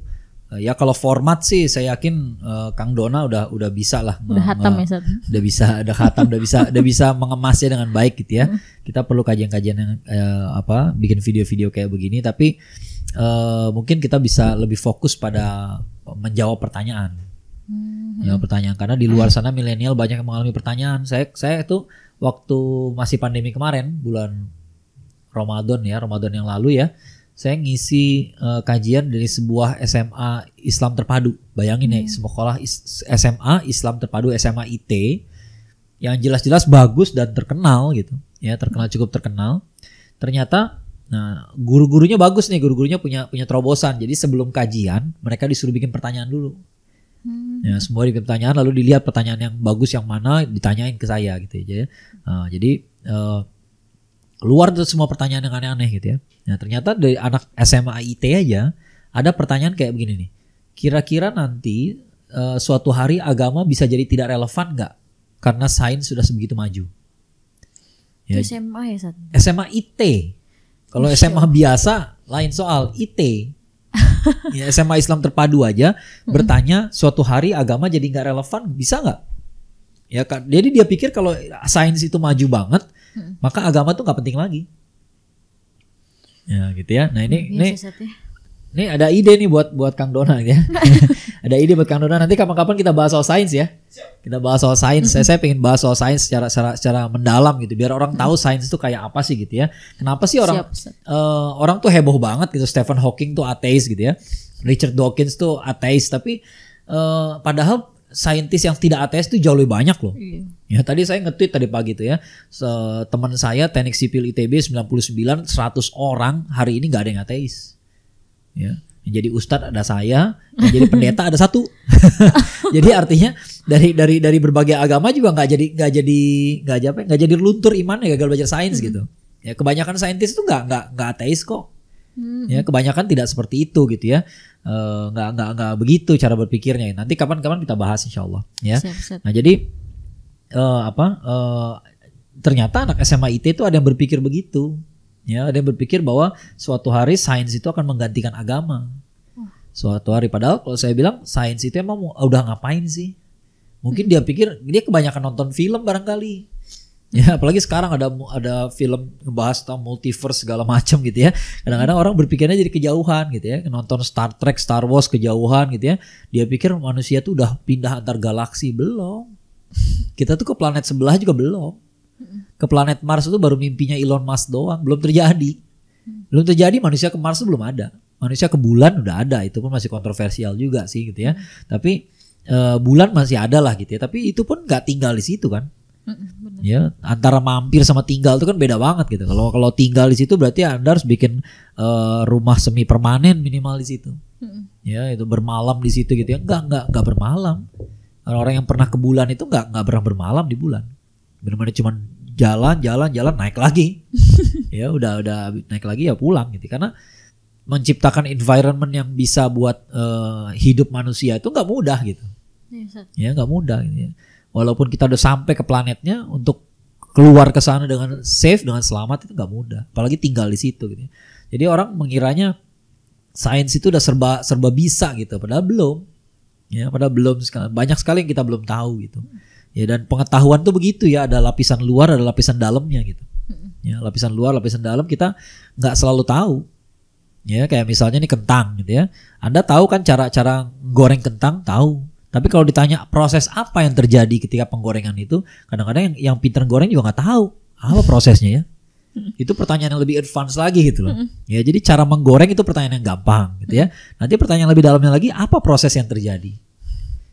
ya kalau format sih saya yakin Kang Dona udah bisa lah. Udah hatam ya Sat. Udah bisa mengemasnya dengan baik gitu ya. Kita perlu kajian-kajian yang bikin video-video kayak begini tapi mungkin kita bisa lebih fokus pada menjawab pertanyaan. Ya pertanyaan karena di luar sana milenial banyak yang mengalami pertanyaan. Saya itu waktu masih pandemi kemarin bulan Ramadan yang lalu ya. Saya ngisi kajian dari sebuah SMA Islam terpadu. Bayangin ya, sekolah SMA Islam terpadu, SMA IT yang jelas-jelas bagus dan terkenal gitu. Ya, cukup terkenal. Ternyata guru-gurunya bagus nih, guru-gurunya punya terobosan. Jadi sebelum kajian, mereka disuruh bikin pertanyaan dulu. Ya, semua bikin pertanyaan lalu dilihat pertanyaan yang bagus yang mana ditanyain ke saya gitu ya. Jadi keluar tuh semua pertanyaan yang aneh-aneh gitu ya. Nah ternyata dari anak SMA IT aja ada pertanyaan kayak begini nih. Kira-kira nanti suatu hari agama bisa jadi tidak relevan nggak? Karena sains sudah sebegitu maju. Ya. Itu SMA ya Sat? SMA IT. Kalau SMA biasa lain soal IT. Ya, SMA Islam terpadu aja bertanya suatu hari agama jadi nggak relevan bisa nggak? Ya kan. Jadi dia pikir kalau sains itu maju banget maka agama tuh nggak penting lagi. Ya gitu ya. Nah ini ada ide nih buat Kang Dona ya. Ada ide buat Kang Dona nanti kapan-kapan kita bahas soal sains ya. Kita bahas soal sains. Saya pengen bahas soal sains secara mendalam gitu biar orang tahu sains itu kayak apa sih gitu ya. Kenapa sih orang tuh heboh banget gitu. Stephen Hawking tuh ateis gitu ya. Richard Dawkins tuh ateis tapi padahal saintis yang tidak ateis itu jauh lebih banyak loh. Ya tadi saya nge-tweet tadi pagi tuh ya. Teman saya Teknik Sipil ITB 99 100 orang hari ini nggak ada yang ateis. Ya, yang jadi ustadz ada saya, yang jadi pendeta ada satu. Jadi artinya dari berbagai agama juga nggak jadi luntur imannya gagal belajar sains gitu. Ya kebanyakan saintis itu nggak ateis kok. Ya kebanyakan tidak seperti itu gitu ya. Nggak begitu cara berpikirnya. Nanti kapan-kapan kita bahas insyaallah ya. Siap. Nah jadi ternyata anak SMA IT itu ada yang berpikir begitu. Ya, ada yang berpikir bahwa suatu hari sains itu akan menggantikan agama. Suatu hari padahal kalau saya bilang sains itu emang udah ngapain sih? Mungkin dia pikir dia kebanyakan nonton film barangkali. Ya, apalagi sekarang ada film ngebahas tentang multiverse segala macam gitu ya. Kadang-kadang orang berpikirnya jadi kejauhan gitu ya. Nonton Star Trek, Star Wars kejauhan gitu ya. Dia pikir manusia tuh udah pindah antar galaksi, belum. Kita tuh ke planet sebelah juga belum. Ke planet Mars itu baru mimpinya Elon Musk doang, belum terjadi. Belum terjadi manusia ke Mars itu belum ada. Manusia ke bulan udah ada, itu pun masih kontroversial juga sih gitu ya. Tapi bulan masih ada lah gitu ya. Tapi itu pun nggak tinggal di situ kan. Ya, antara mampir sama tinggal itu kan beda banget gitu. Kalau tinggal di situ berarti Anda harus bikin rumah semi permanen minimal di situ. Ya, itu bermalam di situ gitu ya. Enggak bermalam. Orang yang pernah ke bulan itu enggak pernah bermalam di bulan. Benar-benar cuma jalan naik lagi. Ya udah naik lagi ya pulang gitu. Karena menciptakan environment yang bisa buat hidup manusia itu enggak mudah gitu. Ya enggak mudah gitu ya. Walaupun kita udah sampai ke planetnya untuk keluar ke sana dengan safe, dengan selamat itu nggak mudah. Apalagi tinggal di situ gitu. Jadi orang mengiranya sains itu udah serba bisa gitu, padahal belum. Ya, padahal belum. Banyak sekali yang kita belum tahu gitu. Ya, dan pengetahuan tuh begitu ya, ada lapisan luar, ada lapisan dalamnya gitu. Ya, lapisan luar, lapisan dalam kita nggak selalu tahu. Ya, kayak misalnya nih kentang gitu ya. Anda tahu kan cara goreng kentang, tahu. Tapi kalau ditanya proses apa yang terjadi ketika penggorengan itu, kadang-kadang yang pintar goreng juga nggak tahu apa prosesnya ya. Itu pertanyaan yang lebih advance lagi gitu loh. Ya, jadi cara menggoreng itu pertanyaan yang gampang gitu ya. Nanti pertanyaan lebih dalamnya lagi, apa proses yang terjadi?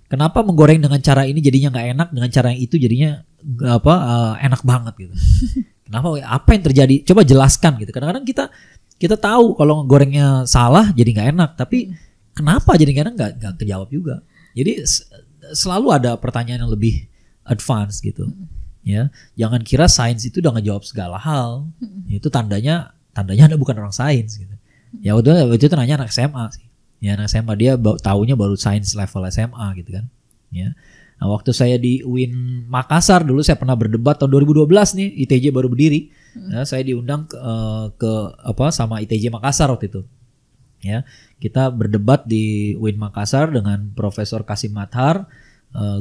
Kenapa menggoreng dengan cara ini jadinya nggak enak, dengan cara yang itu jadinya enak banget gitu? Kenapa? Apa yang terjadi? Coba jelaskan gitu. Kadang-kadang kita tahu kalau gorengnya salah jadi nggak enak, tapi kenapa jadi nggak enak nggak kejawab juga. Jadi selalu ada pertanyaan yang lebih advance gitu. Ya, jangan kira sains itu udah ngejawab segala hal. Itu tandanya Anda bukan orang sains gitu. Ya udah, itu nanya anak SMA sih. Ya, anak SMA dia taunya baru sains level SMA gitu kan. Ya. Nah, waktu saya di UIN Makassar dulu saya pernah berdebat tahun 2012 nih, ITJ baru berdiri. Ya, saya diundang sama ITJ Makassar waktu itu. Ya, kita berdebat di UIN Makassar dengan Profesor Kasim Mathar,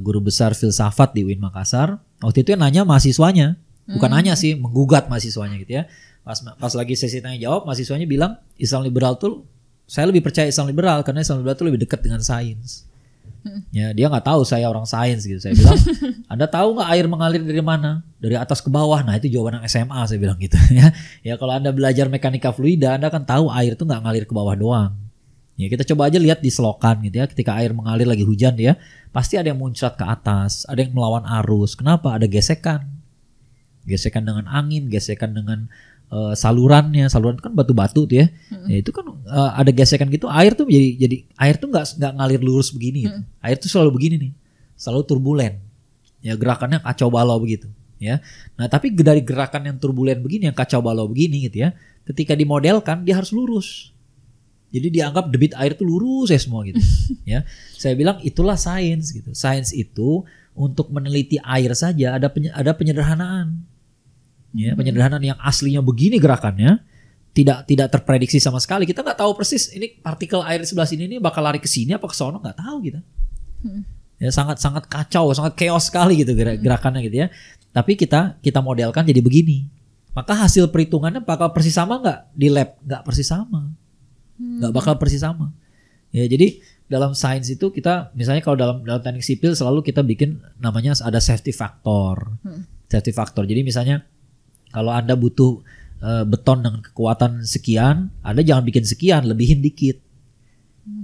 guru besar filsafat di UIN Makassar. Waktu itu yang nanya mahasiswanya, bukan nanya sih, menggugat mahasiswanya gitu ya. Pas lagi sesi tanya jawab, mahasiswanya bilang Islam liberal tuh, saya lebih percaya Islam liberal karena Islam liberal tuh lebih dekat dengan sains. Ya, dia nggak tahu saya orang sains gitu. Saya bilang, Anda tahu nggak air mengalir dari mana? Dari atas ke bawah. Nah, itu jawaban anak SMA, saya bilang gitu ya. Ya, kalau Anda belajar mekanika fluida, Anda kan tahu air itu nggak ngalir ke bawah doang. Ya, kita coba aja lihat di selokan gitu ya. Ketika air mengalir lagi hujan ya, pasti ada yang muncrat ke atas, ada yang melawan arus. Kenapa? Ada gesekan. Gesekan dengan angin, gesekan dengan saluran kan batu-batu tuh ya. Ya itu kan ada gesekan gitu, air tuh jadi air tuh nggak ngalir lurus begini gitu. Air tuh selalu begini nih, selalu turbulen. Ya, gerakannya kacau balau begitu ya. Nah, tapi dari gerakan yang turbulen begini, yang kacau balau begini gitu ya, ketika dimodelkan dia harus lurus. Jadi dianggap debit air tuh lurus ya semua gitu. Ya, saya bilang itulah sains gitu. Sains itu untuk meneliti air saja ada penyederhanaan. Ya, penyederhanaan yang aslinya begini gerakannya, tidak terprediksi sama sekali. Kita nggak tahu persis ini partikel air di sebelah sini ini bakal lari ke sini apa ke sono, nggak tahu kita. Ya, sangat kacau, sangat chaos sekali gitu gerakannya gitu ya. Tapi kita modelkan jadi begini. Maka hasil perhitungannya bakal persis sama nggak di lab? Nggak persis sama. Nggak bakal persis sama. Ya, jadi dalam sains itu kita, misalnya kalau dalam teknik sipil selalu kita bikin namanya ada safety factor. Safety factor. Jadi misalnya kalau Anda butuh beton dengan kekuatan sekian, Anda jangan bikin sekian, lebihin dikit.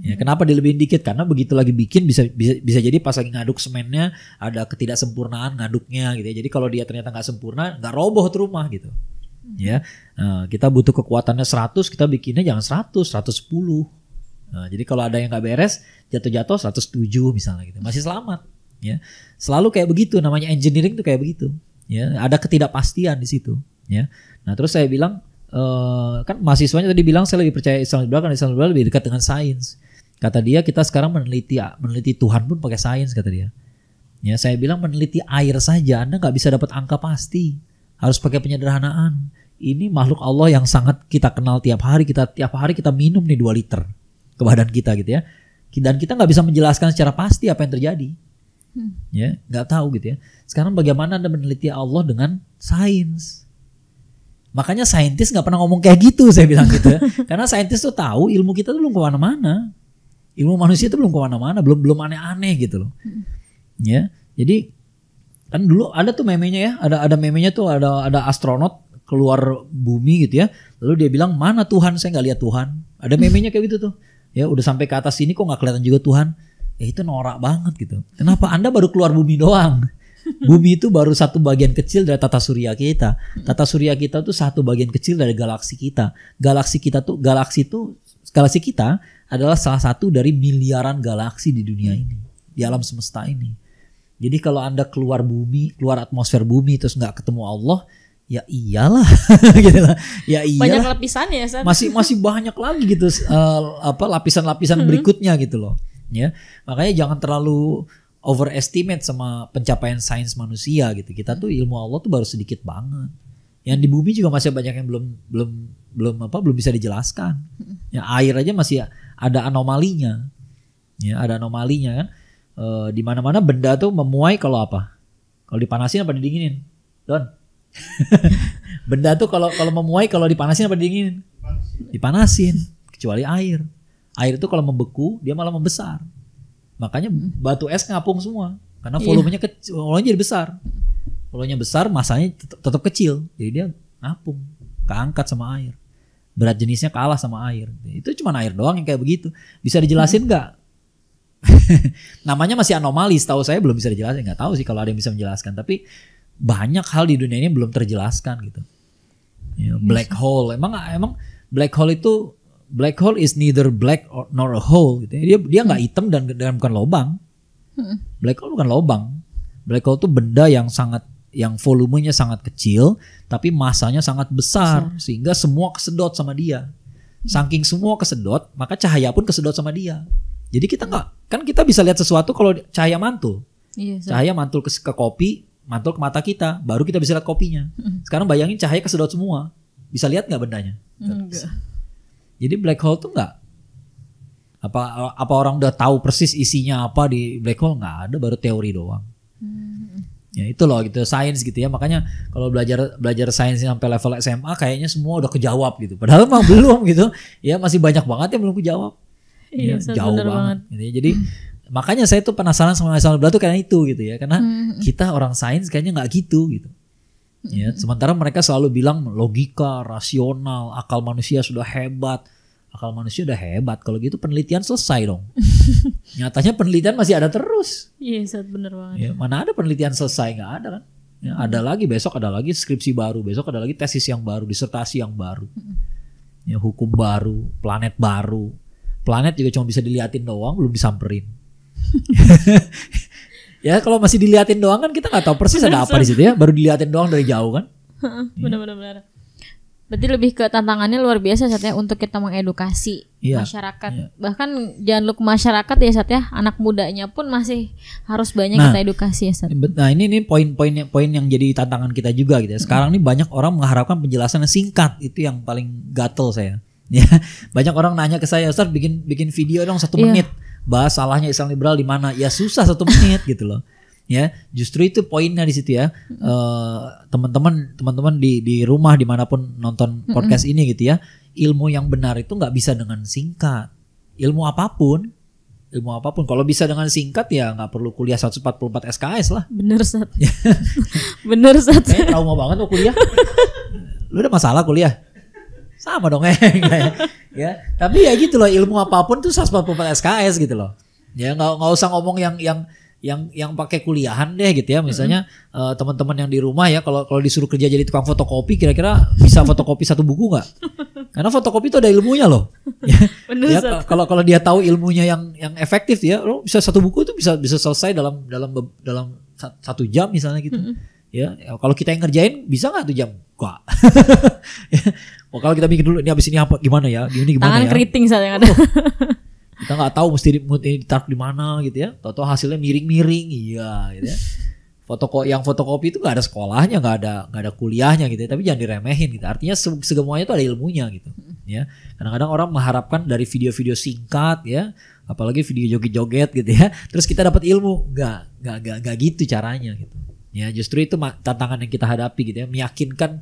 Ya, kenapa dilebihin dikit? Karena begitu lagi bikin bisa jadi pas lagi ngaduk semennya ada ketidaksempurnaan ngaduknya gitu ya. Jadi kalau dia ternyata nggak sempurna, nggak roboh tuh rumah gitu. Ya, kita butuh kekuatannya 100, kita bikinnya jangan 100, 110. Nah, jadi kalau ada yang nggak beres, jatuh 107 misalnya gitu, masih selamat. Ya, selalu kayak begitu, namanya engineering tuh kayak begitu. Ya, ada ketidakpastian di situ. Ya, nah terus saya bilang, kan mahasiswanya tadi bilang saya lebih percaya Islam liberal karena Islam liberal lebih dekat dengan sains. Kata dia kita sekarang meneliti Tuhan pun pakai sains, kata dia. Ya, saya bilang meneliti air saja Anda nggak bisa dapat angka pasti, harus pakai penyederhanaan. Ini makhluk Allah yang sangat kita kenal tiap hari kita minum nih 2 liter ke badan kita gitu ya. Dan kita nggak bisa menjelaskan secara pasti apa yang terjadi. Ya, nggak tahu gitu ya. Sekarang bagaimana Anda meneliti Allah dengan sains? Makanya saintis nggak pernah ngomong kayak gitu, saya bilang gitu ya. Karena saintis tuh tahu ilmu kita tuh belum kemana-mana, ilmu manusia tuh belum kemana-mana, belum aneh-aneh gitu loh. Ya, jadi kan dulu ada tuh memenya ya, ada memenya tuh ada astronot keluar bumi gitu ya. Lalu dia bilang mana Tuhan, saya nggak lihat Tuhan. Ada memenya kayak gitu tuh. Ya udah sampai ke atas sini kok nggak kelihatan juga Tuhan. Ya itu norak banget gitu. Kenapa Anda baru keluar bumi doang? Bumi itu baru satu bagian kecil dari tata surya kita. Tata surya kita tuh satu bagian kecil dari galaksi kita. Galaksi kita adalah salah satu dari miliaran galaksi di dunia ini, di alam semesta ini. Jadi kalau Anda keluar bumi, keluar atmosfer bumi terus nggak ketemu Allah, ya iyalah, gitu lah. Ya iyalah. Banyak lapisannya, San. Masih banyak lagi gitu, lapisan-lapisan berikutnya gitu loh. Ya, makanya jangan terlalu overestimate sama pencapaian sains manusia gitu. Kita tuh ilmu Allah tuh baru sedikit banget. Yang di bumi juga masih banyak yang belum bisa dijelaskan. Ya, air aja masih ada anomalinya. Ya, ada anomalinya kan. Di mana-mana benda tuh memuai kalau apa? Kalau dipanasin apa didinginin? Don. Benda tuh kalau memuai kalau dipanasin apa didinginin? Dipanasin. Kecuali air. Air itu kalau membeku dia malah membesar. Makanya batu es ngapung semua. Karena volumenya kecil, volumenya jadi besar. Volumenya besar, masanya tetap kecil. Jadi dia ngapung, keangkat sama air. Berat jenisnya kalah sama air. Itu cuma air doang yang kayak begitu. Bisa dijelasin nggak? Namanya masih anomali. Setahu saya belum bisa dijelasin. Nggak tahu sih kalau ada yang bisa menjelaskan. Tapi banyak hal di dunia ini belum terjelaskan gitu. Ya, black hole. Emang black hole itu black hole is neither black nor a hole gitu. Dia nggak hitam dan bukan lobang. Black hole bukan lobang. Black hole itu benda yang volumenya sangat kecil tapi masanya sangat besar sehingga semua kesedot sama dia. Saking semua kesedot, maka cahaya pun kesedot sama dia. Jadi kita kita bisa lihat sesuatu kalau cahaya mantul. Cahaya mantul ke kopi, mantul ke mata kita, baru kita bisa lihat kopinya. Sekarang bayangin cahaya kesedot semua. Bisa lihat nggak bendanya? Enggak. Jadi black hole tuh nggak apa orang udah tahu persis isinya apa di black hole? Nggak ada, baru teori doang. Ya itu loh gitu, sains gitu ya. Makanya kalau belajar sains sampai level SMA kayaknya semua udah kejawab gitu. Padahal mah belum gitu. Ya masih banyak banget yang belum kejawab. Ya, jauh banget. Gitu ya. Jadi makanya saya tuh penasaran sama masalah berat tuh karena itu gitu ya. Karena kita orang sains kayaknya nggak gitu. Ya, sementara mereka selalu bilang logika, rasional, akal manusia sudah hebat. Akal manusia udah hebat. Kalau gitu penelitian selesai dong. Nyatanya penelitian masih ada terus. Iya, bener banget. Ya, mana ada penelitian selesai, nggak ada kan? Ya, ada lagi besok ada lagi skripsi baru, besok ada lagi tesis yang baru, disertasi yang baru. Ya, hukum baru, planet baru. Planet juga cuma bisa diliatin doang, belum disamperin. Ya kalau masih diliatin doang kan kita nggak tahu persis ada apa di situ ya, baru diliatin doang dari jauh kan. Benar. Berarti lebih ke tantangannya luar biasa Sat ya untuk kita mengedukasi masyarakat. Iya. Bahkan jangan lupa masyarakat ya Sat ya, anak mudanya pun masih harus banyak kita edukasi ya Sat. Nah ini poin yang jadi tantangan kita juga gitu ya. Sekarang nih banyak orang mengharapkan penjelasan yang singkat, itu yang paling gatel saya. Ya, banyak orang nanya ke saya, Ustaz bikin video dong 1 menit. Bahas salahnya Islam liberal di mana? Ya susah 1 menit gitu loh. Ya, justru itu poinnya di situ ya. Teman-teman di rumah dimanapun nonton podcast ini gitu ya. Ilmu yang benar itu nggak bisa dengan singkat. Ilmu apapun kalau bisa dengan singkat ya nggak perlu kuliah 144 SKS lah. Bener Sat. Bener Sat. Kayaknya trauma banget mau kuliah. Lu udah masalah kuliah? Sama dong ya. Tapi ya gitu loh, ilmu apapun tuh 144 SKS gitu loh. Ya nggak usah ngomong yang pakai kuliahan deh gitu ya. Misalnya teman-teman yang di rumah ya, kalau disuruh kerja jadi tukang fotokopi, kira-kira bisa fotokopi 1 buku nggak? Karena fotokopi itu ada ilmunya loh. Ya kalau dia tahu ilmunya yang efektif ya, lo bisa 1 buku itu bisa selesai dalam 1 jam misalnya gitu. Ya kalau kita yang ngerjain bisa nggak 1 jam? Enggak. Kalau kita bikin dulu ini habis ini apa gimana ya? Gimana tangan ya? keriting saat yang ada. Kita nggak tahu mesti ditaruh di mana gitu ya. Tahu hasilnya miring-miring, iya gitu ya. Fotokopi itu nggak ada sekolahnya, nggak ada kuliahnya gitu ya. Tapi jangan diremehin gitu. Artinya semuanya itu ada ilmunya gitu. Ya. Kadang-kadang orang mengharapkan dari video-video singkat ya, apalagi video joget-joget gitu ya. Terus kita dapat ilmu, nggak gitu caranya gitu. Ya justru itu tantangan yang kita hadapi gitu ya, meyakinkan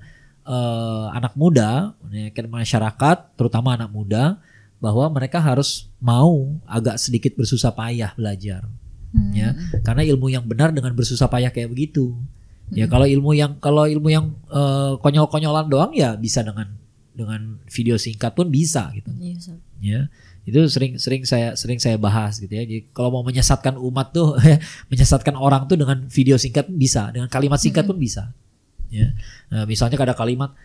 anak muda, meyakinkan masyarakat, terutama anak muda, bahwa mereka harus mau agak sedikit bersusah payah belajar, ya karena ilmu yang benar dengan bersusah payah kayak begitu. Ya kalau ilmu yang konyol-konyolan doang ya bisa dengan video singkat pun bisa gitu. Ya itu sering saya bahas gitu ya. Jadi kalau mau menyesatkan umat tuh menyesatkan orang tuh dengan video singkat pun bisa, dengan kalimat singkat pun bisa ya. Nah, misalnya ada kalimat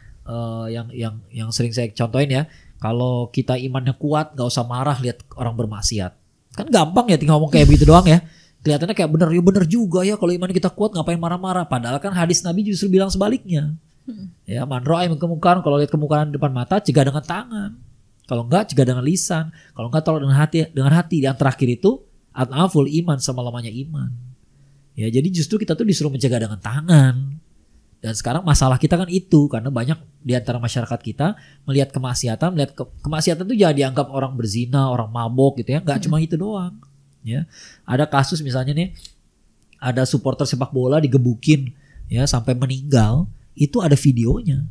yang sering saya contohin ya, kalau kita imannya kuat gak usah marah lihat orang bermaksiat. Kan gampang ya tinggal ngomong kayak begitu doang ya, kelihatannya kayak bener juga ya, kalau iman kita kuat ngapain marah-marah, padahal kan hadis Nabi justru bilang sebaliknya. Ya man ra'a minkum munkaran, kalau lihat kemungkaran di depan mata cegah dengan tangan. Kalau enggak cegah dengan lisan, kalau enggak tolak dengan hati. Yang terakhir itu ad'aful iman, sama lamanya iman. Ya jadi justru kita tuh disuruh mencegah dengan tangan. Dan sekarang masalah kita kan itu, karena banyak di antara masyarakat kita melihat kemaksiatan, kemaksiatan itu jadi dianggap orang berzina, orang mabok gitu ya. Enggak cuma itu doang. Ya. Ada kasus misalnya nih, ada supporter sepak bola digebukin ya sampai meninggal, itu ada videonya.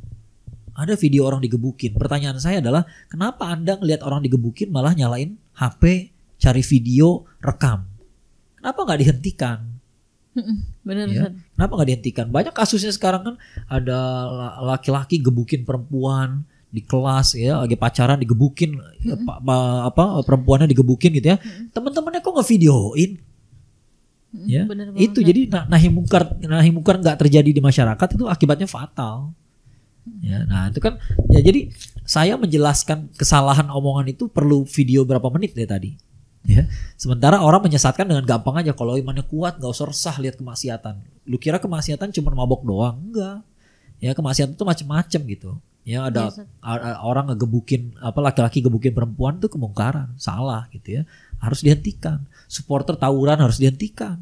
Ada video orang digebukin. Pertanyaan saya adalah kenapa Anda ngelihat orang digebukin malah nyalain HP, cari video, rekam? Kenapa nggak dihentikan? Benar. Ya? Kenapa nggak dihentikan? Banyak kasusnya sekarang kan, ada laki-laki gebukin perempuan di kelas ya, lagi pacaran digebukin, perempuannya digebukin gitu ya. Teman-temannya kok ngevideoin? Ya, itu jadi nahi mungkar nggak terjadi di masyarakat, itu akibatnya fatal. Ya, nah itu kan ya, jadi saya menjelaskan kesalahan omongan itu perlu video berapa menit deh tadi. Ya, sementara orang menyesatkan dengan gampang aja, kalau imannya kuat nggak usah resah lihat kemaksiatan. Lu kira kemaksiatan cuma mabok doang? Enggak. Ya, kemaksiatan itu macam-macam gitu. Ya, ada orang ngegebukin laki-laki gebukin perempuan itu kemungkaran, salah gitu ya. Harus dihentikan. Supporter tawuran harus dihentikan.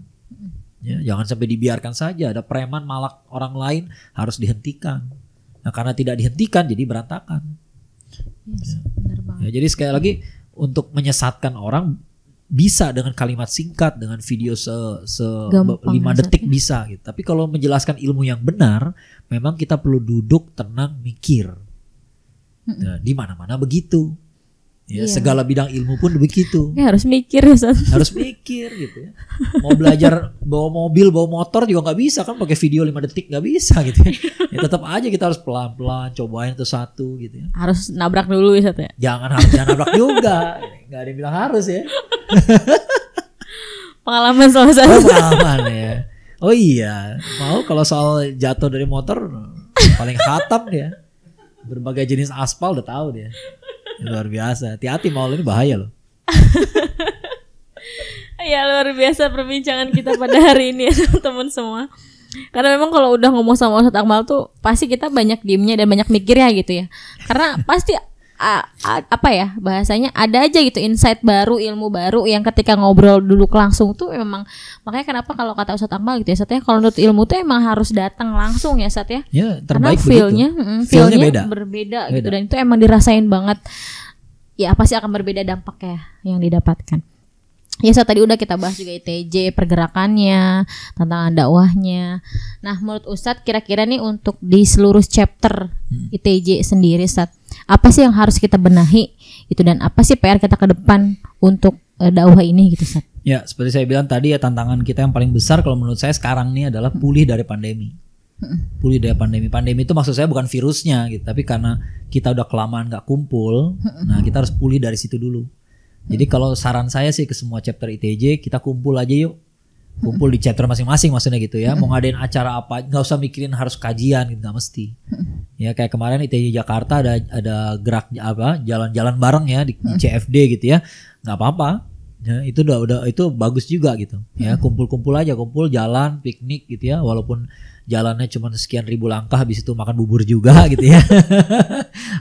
Ya, jangan sampai dibiarkan saja. Ada preman malak orang lain, harus dihentikan. Nah, karena tidak dihentikan jadi berantakan. Ya, jadi sekali lagi, untuk menyesatkan orang bisa dengan kalimat singkat, dengan video 5 detik bisa gitu. Tapi kalau menjelaskan ilmu yang benar, memang kita perlu duduk tenang mikir. Nah, di mana-mana begitu. Ya, segala bidang ilmu pun begitu. Ya, harus mikir ya, harus mikir gitu ya. Mau belajar bawa mobil, bawa motor juga nggak bisa kan pakai video 5 detik, nggak bisa gitu ya. Ya tetap aja kita harus pelan-pelan cobain itu satu gitu ya. Harus nabrak dulu ya. Jangan nabrak juga. Nggak ada yang bilang harus ya. Pengalaman salah satu. Pengalaman ya. Oh iya, mau kalau soal jatuh dari motor paling khatam dia. Berbagai jenis aspal udah tahu dia. Luar biasa. Hati-hati mau ini bahaya loh. Ya, luar biasa perbincangan kita pada hari ini ya teman-teman semua. Karena memang kalau udah ngomong sama Ustadz Akmal tuh pasti kita banyak diemnya dan banyak mikirnya gitu ya. Karena pasti bahasanya ada aja gitu insight baru, ilmu baru yang ketika ngobrol dulu langsung tuh memang, makanya kenapa kalau kata Ustadz Akmal gitu ya Sat ya, kalau menurut ilmu tuh emang harus datang langsung ya Sat ya. Ya, karena feelnya berbeda gitu, dan itu emang dirasain banget. Ya pasti akan berbeda dampaknya yang didapatkan. Ya Sat, tadi udah kita bahas juga ITJ, pergerakannya, tantangan dakwahnya. Nah menurut Ustadz kira-kira nih untuk di seluruh chapter ITJ sendiri Sat, apa sih yang harus kita benahi itu, dan apa sih PR kita ke depan untuk dakwah ini gitu Sat? Ya seperti saya bilang tadi ya, tantangan kita yang paling besar kalau menurut saya sekarang nih adalah pulih dari pandemi. Pulih dari pandemi. Pandemi itu maksud saya bukan virusnya gitu, tapi karena kita udah kelamaan gak kumpul, nah kita harus pulih dari situ dulu. Jadi kalau saran saya sih ke semua chapter ITJ, kita kumpul aja yuk. Kumpul di chapter masing-masing maksudnya gitu ya. Mau ngadain acara apa, gak usah mikirin harus kajian gitu, gak mesti. Ya kayak kemarin ITJ Jakarta ada gerak jalan-jalan bareng ya di CFD gitu ya. Gak apa-apa. Ya, itu udah itu bagus juga gitu. Ya, kumpul-kumpul aja, kumpul jalan, piknik gitu ya. Walaupun jalannya cuma sekian ribu langkah, habis itu makan bubur juga gitu ya.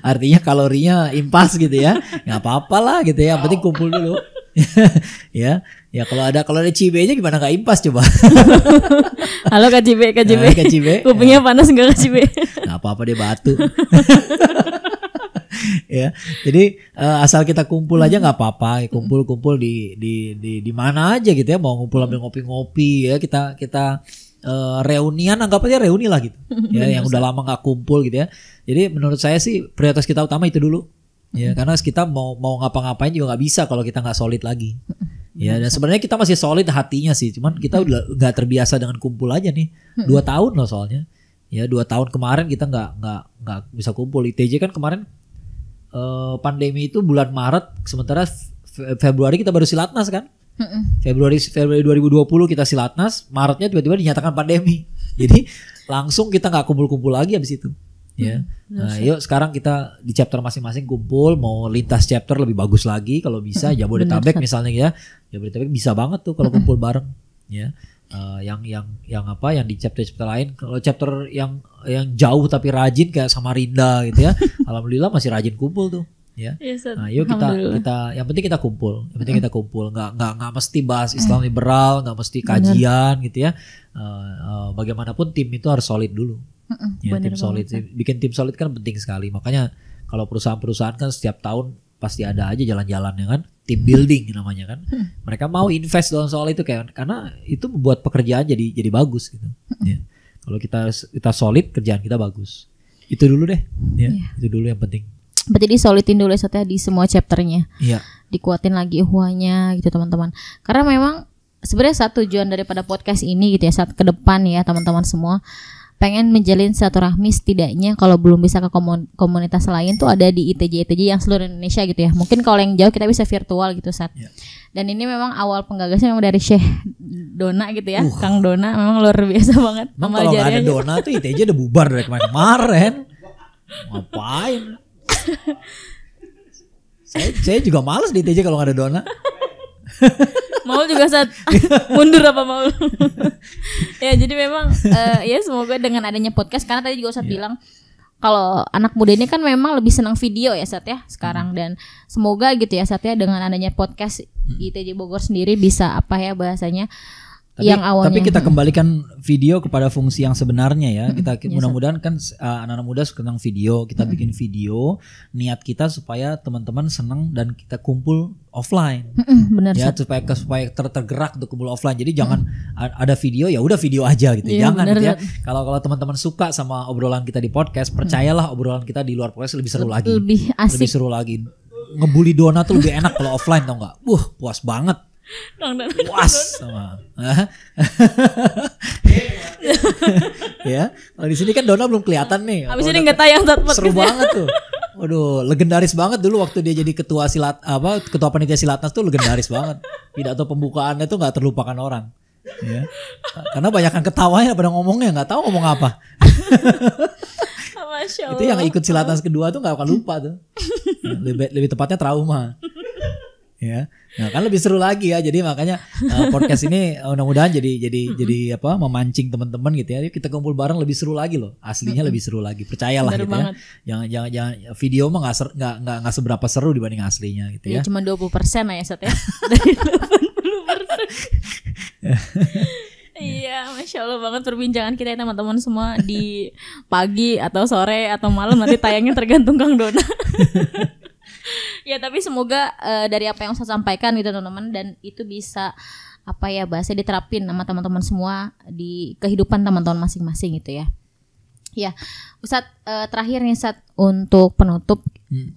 Artinya kalorinya impas gitu ya. Nggak apa-apa lah gitu ya. Yang penting kumpul dulu. Ya kalau ada Cibe-nya gimana nggak impas coba. Halo Kak Cibe. Kupingnya panas nggak Kak Cibe? Nggak apa-apa, dia batu. Ya, jadi asal kita kumpul aja nggak apa-apa, kumpul di mana aja gitu ya, mau ngumpul ambil ngopi-ngopi ya, kita reunian, anggap aja reuni lah gitu ya, yang udah lama nggak kumpul gitu ya. Jadi menurut saya sih prioritas kita utama itu dulu ya, karena kita mau ngapa-ngapain juga nggak bisa kalau kita nggak solid lagi ya. Dan sebenarnya kita masih solid hatinya sih, cuman kita udah nggak terbiasa dengan kumpul aja nih. 2 tahun loh soalnya ya, 2 tahun kemarin kita nggak bisa kumpul. ITJ kan kemarin pandemi itu bulan Maret, sementara Februari kita baru silatnas kan. Februari 2020 kita silatnas, Maretnya tiba-tiba dinyatakan pandemi. Jadi langsung kita nggak kumpul-kumpul lagi habis itu. Ya. Nah, yuk sekarang kita di chapter masing-masing kumpul, mau lintas chapter lebih bagus lagi kalau bisa. Jabodetabek misalnya ya, Jabodetabek bisa banget tuh kalau kumpul bareng. Ya. Yang di chapter lain, kalau chapter yang jauh tapi rajin kayak Samarinda gitu ya, alhamdulillah masih rajin kumpul tuh ya. Nah yuk kita yang penting kita kumpul, nggak mesti bahas Islam liberal, nggak mesti kajian gitu ya. Bagaimanapun tim itu harus solid dulu ya. Tim solid, bikin tim solid kan penting sekali. Makanya kalau perusahaan-perusahaan kan setiap tahun pasti ada aja jalan-jalan ya kan, team building namanya kan. Mereka mau invest dalam soal itu kayak karena itu membuat pekerjaan jadi bagus gitu. Ya. Kalau kita solid, kerjaan kita bagus. Itu dulu deh. Ya, itu dulu yang penting. Berarti disolidin dulu ya di semua chapternya. Iya. Dikuatin lagi uhwahnya gitu teman-teman. Karena memang sebenarnya tujuan daripada podcast ini gitu ya saat ke depan ya teman-teman semua pengen menjalin silaturahmi setidaknya kalau belum bisa ke komunitas lain tuh ada di ITJ yang seluruh Indonesia gitu ya. Mungkin kalau yang jauh kita bisa virtual gitu Sat. Yeah. Dan ini memang awal penggagasnya memang dari Syekh Dona gitu ya. Kang Dona memang luar biasa banget. Emang kalau gak ada Dona tuh ITJ udah bubar dari kemarin. Ngapain? saya juga males di ITJ kalau gak ada Dona. Mau juga saat mundur apa mau? Ya jadi memang ya semoga dengan adanya podcast karena tadi juga Ustadz bilang kalau anak muda ini kan memang lebih senang video ya Sat ya sekarang dan semoga gitu ya Sat ya dengan adanya podcast ITJ Bogor sendiri bisa apa ya bahasanya yang awalnya. Tapi kita kembalikan video kepada fungsi yang sebenarnya ya. Kita mudah-mudahan kan anak-anak muda suka tentang video, kita bikin video, niat kita supaya teman-teman senang dan kita kumpul offline. Benar ya, supaya tergerak untuk kumpul offline. Jadi jangan ada video ya udah video aja gitu. Jangan gitu ya. Kalau teman-teman suka sama obrolan kita di podcast, percayalah obrolan kita di luar podcast lebih seru lagi. Lebih asik. Lebih seru lagi. Ngebully Dona tuh lebih enak kalau offline tau enggak? Puas banget. Puas sama. Ya, kalau di sini kan Dona belum kelihatan nih. Abis ini nggak tayang saat podcast. Seru banget tuh. Waduh, legendaris banget dulu waktu dia jadi ketua panitia Silatnas tuh legendaris banget. Pidato pembukaannya tuh nggak terlupakan orang. Ya. Karena banyakkan ketawanya pada ngomongnya nggak tahu ngomong apa. Masya Allah. Itu yang ikut Silatnas kedua tuh nggak akan lupa tuh. Lebih tepatnya trauma. Ya, nah kan lebih seru lagi ya. Jadi makanya podcast ini mudah-mudahan jadi apa memancing teman-teman gitu ya. Kita kumpul bareng lebih seru lagi loh. Aslinya lebih seru lagi. Percayalah gitu ya. Jangan video mah nggak seberapa seru dibanding aslinya gitu ya. Cuma 20% lah ya Sat ya. Dari 80%. Iya, Masya Allah banget perbincangan kita ya teman-teman semua di pagi atau sore atau malam nanti tayangnya tergantung Kang Dona. Ya tapi semoga dari apa yang saya sampaikan gitu teman-teman dan itu bisa apa ya bahasa diterapin sama teman-teman semua di kehidupan teman-teman masing-masing gitu ya. Ya, Ustadz terakhir nih Ustadz untuk penutup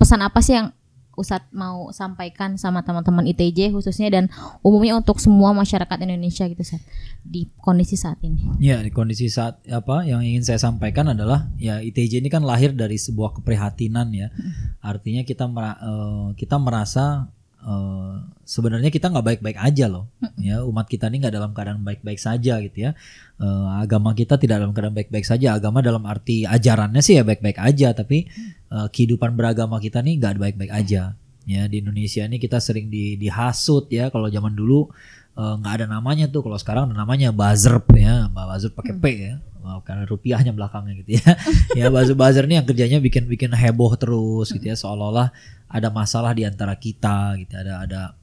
pesan apa sih yang Ustadz mau sampaikan sama teman-teman ITJ khususnya dan umumnya untuk semua masyarakat Indonesia gitu Ustadz di kondisi saat ini? Ya di kondisi saat apa yang ingin saya sampaikan adalah ya ITJ ini kan lahir dari sebuah keprihatinan ya. Artinya kita merasa sebenarnya kita nggak baik-baik aja loh. Ya umat kita ini nggak dalam keadaan baik-baik saja gitu ya. Agama kita tidak dalam keadaan baik-baik saja. Agama dalam arti ajarannya sih ya baik-baik aja, tapi kehidupan beragama kita nih nggak baik-baik aja. Ya di Indonesia ini kita sering dihasut ya. Kalau zaman dulu nggak ada namanya tuh, kalau sekarang ada namanya buzzer ya, buzzer pakai P ya. Karena rupiahnya belakangnya gitu ya. Ya buzzer ini yang kerjanya bikin heboh terus gitu ya, seolah-olah ada masalah di antara kita gitu. Ada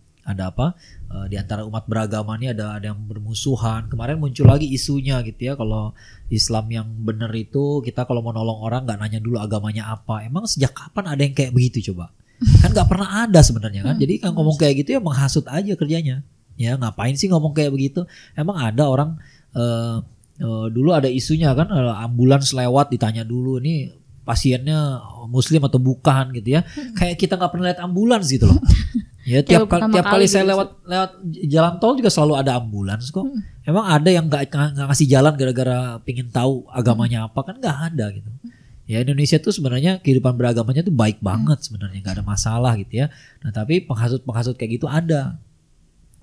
apa di antara umat beragama ini ada yang bermusuhan. Kemarin muncul lagi isunya gitu ya, kalau Islam yang benar itu kita kalau mau nolong orang nggak nanya dulu agamanya apa. Emang sejak kapan ada yang kayak begitu coba? Kan nggak pernah ada sebenarnya kan. Jadi kan ngomong kayak gitu ya menghasut aja kerjanya. Ya ngapain sih ngomong kayak begitu? Emang ada orang dulu ada isunya kan, ambulans lewat ditanya dulu ini pasiennya muslim atau bukan gitu ya. Kayak kita nggak pernah lihat ambulans gitu loh. Ya tiap kali saya lewat jalan tol juga selalu ada ambulans kok. Emang ada yang nggak ngasih jalan gara-gara pingin tahu agamanya apa? Kan nggak ada gitu. Ya Indonesia tuh sebenarnya kehidupan beragamanya tuh baik banget sebenarnya, nggak ada masalah gitu ya. Nah tapi penghasut kayak gitu ada.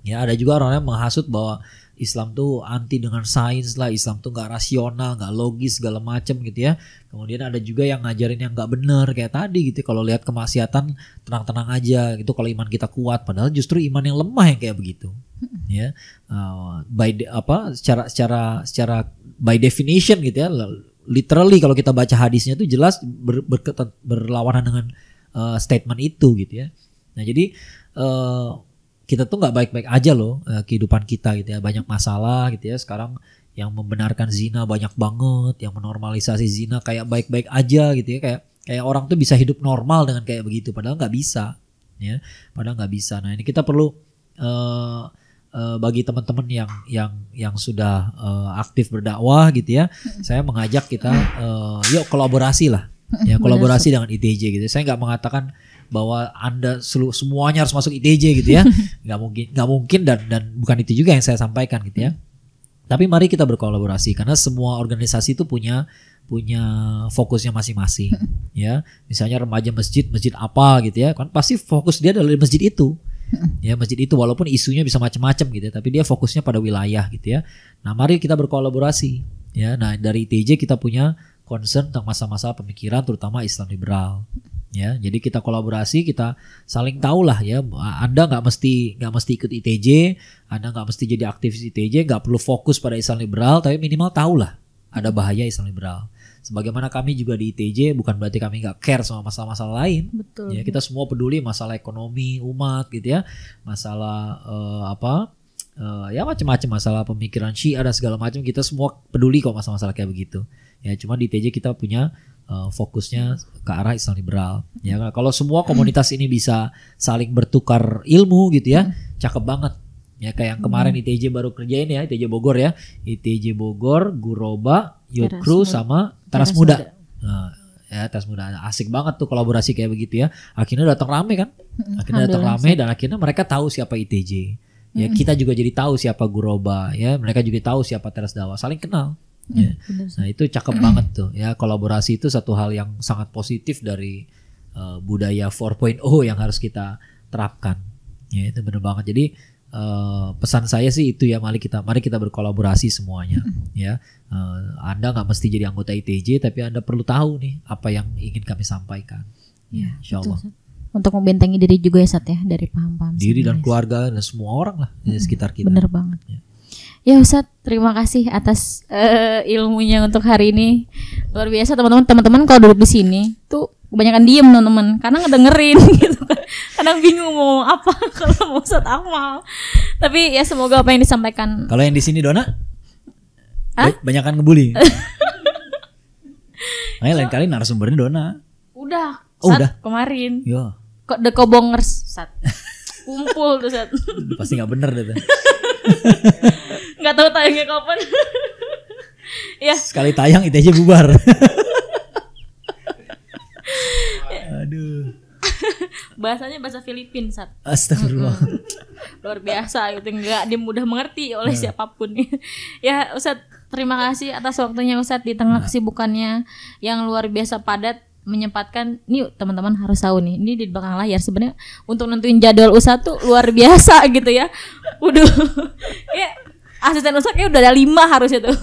Ya ada juga orang yang menghasut bahwa Islam tuh anti dengan sains lah, Islam tuh nggak rasional, nggak logis segala macam gitu ya. Kemudian ada juga yang ngajarin yang nggak benar kayak tadi gitu. Kalau lihat kemaksiatan tenang-tenang aja gitu. Kalau iman kita kuat, padahal justru iman yang lemah yang kayak begitu. Ya, secara by definition gitu ya. Literally kalau kita baca hadisnya tuh jelas berlawanan dengan statement itu gitu ya. Nah jadi kita tuh nggak baik-baik aja loh kehidupan kita gitu ya, banyak masalah gitu ya. Sekarang yang membenarkan zina banyak banget, yang menormalisasi zina kayak baik-baik aja gitu ya, kayak orang tuh bisa hidup normal dengan kayak begitu, padahal nggak bisa ya, padahal nggak bisa. Nah ini kita perlu bagi teman-teman yang sudah aktif berdakwah gitu ya, saya mengajak kita yuk kolaborasi lah, ya kolaborasi dengan ITJ gitu. Saya nggak mengatakan bahwa Anda semuanya harus masuk ITJ gitu ya, nggak mungkin dan bukan itu juga yang saya sampaikan gitu ya. Tapi mari kita berkolaborasi karena semua organisasi itu punya fokusnya masing-masing ya. Misalnya remaja masjid apa gitu ya, kan pasti fokus dia adalah di masjid itu. Ya masjid itu walaupun isunya bisa macam-macam gitu ya, tapi dia fokusnya pada wilayah gitu ya. Nah mari kita berkolaborasi ya. Nah dari ITJ kita punya concern tentang masa-masa pemikiran terutama Islam liberal ya. Jadi kita kolaborasi, kita saling tahu lah ya. Anda nggak mesti ikut ITJ, Anda nggak mesti jadi aktivis ITJ, nggak perlu fokus pada Islam liberal, tapi minimal tahu lah ada bahaya Islam liberal. Sebagaimana kami juga di ITJ bukan berarti kami nggak care sama masalah-masalah lain. Betul. Ya kita semua peduli masalah ekonomi umat gitu ya, masalah ya macam-macam, masalah pemikiran Syiah dan segala macam, kita semua peduli kok masalah-masalah kayak begitu. Ya cuma di ITJ kita punya fokusnya ke arah Islam liberal. Ya kalau semua komunitas ini bisa saling bertukar ilmu gitu ya, cakep banget. Ya kayak yang kemarin ITJ baru kerjain ya, ITJ Bogor ya. ITJ Bogor, Guroba, Youth Crew sama Teras Muda. Nah, ya Teras Muda asik banget tuh kolaborasi kayak begitu ya. Akhirnya datang rame kan? Akhirnya datang rame dan akhirnya mereka tahu siapa ITJ. Ya kita juga jadi tahu siapa Guroba ya, mereka juga tahu siapa Teras Dakwah, saling kenal. Ya. Nah, itu cakep banget tuh. Ya kolaborasi itu satu hal yang sangat positif dari budaya 4.0 yang harus kita terapkan. Ya itu benar banget. Jadi pesan saya sih itu ya, mari kita berkolaborasi semuanya ya. Anda nggak mesti jadi anggota ITJ, tapi Anda perlu tahu nih apa yang ingin kami sampaikan ya, insyaallah. Untuk membentengi diri juga ya Sat ya, dari paham-paham diri dan keluarga dan semua orang lah di sekitar kita. Bener banget ya Ustadz, terima kasih atas ilmunya untuk hari ini, luar biasa teman-teman kalau duduk di sini tuh kebanyakan diem teman-teman karena ngedengerin gitu kan, kadang bingung mau apa kalau mau Ustadz Akmal, tapi ya semoga apa yang disampaikan. Kalau yang di sini Dona banyakan ngebully. Nah, lain kali narasumbernya Dona. Udah udah kemarin ya kok dekobongers Sat kumpul tuh Sat. Pasti nggak bener deh. Nggak tahu tayangnya kapan. Ya sekali tayang ITJ bubar. Aduh. Bahasanya bahasa Filipin Sat. Astagfirullah. Luar biasa gitu, nggak dia mudah mengerti oleh siapapun. Ya Ustadz, terima kasih atas waktunya Ustadz di tengah kesibukannya yang luar biasa padat, menyempatkan nih teman-teman harus tahu nih, ini di belakang layar sebenarnya untuk nentuin jadwal Ustadz tuh luar biasa gitu ya. Ya asisten Ustadz kayak udah ada 5 harusnya tuh.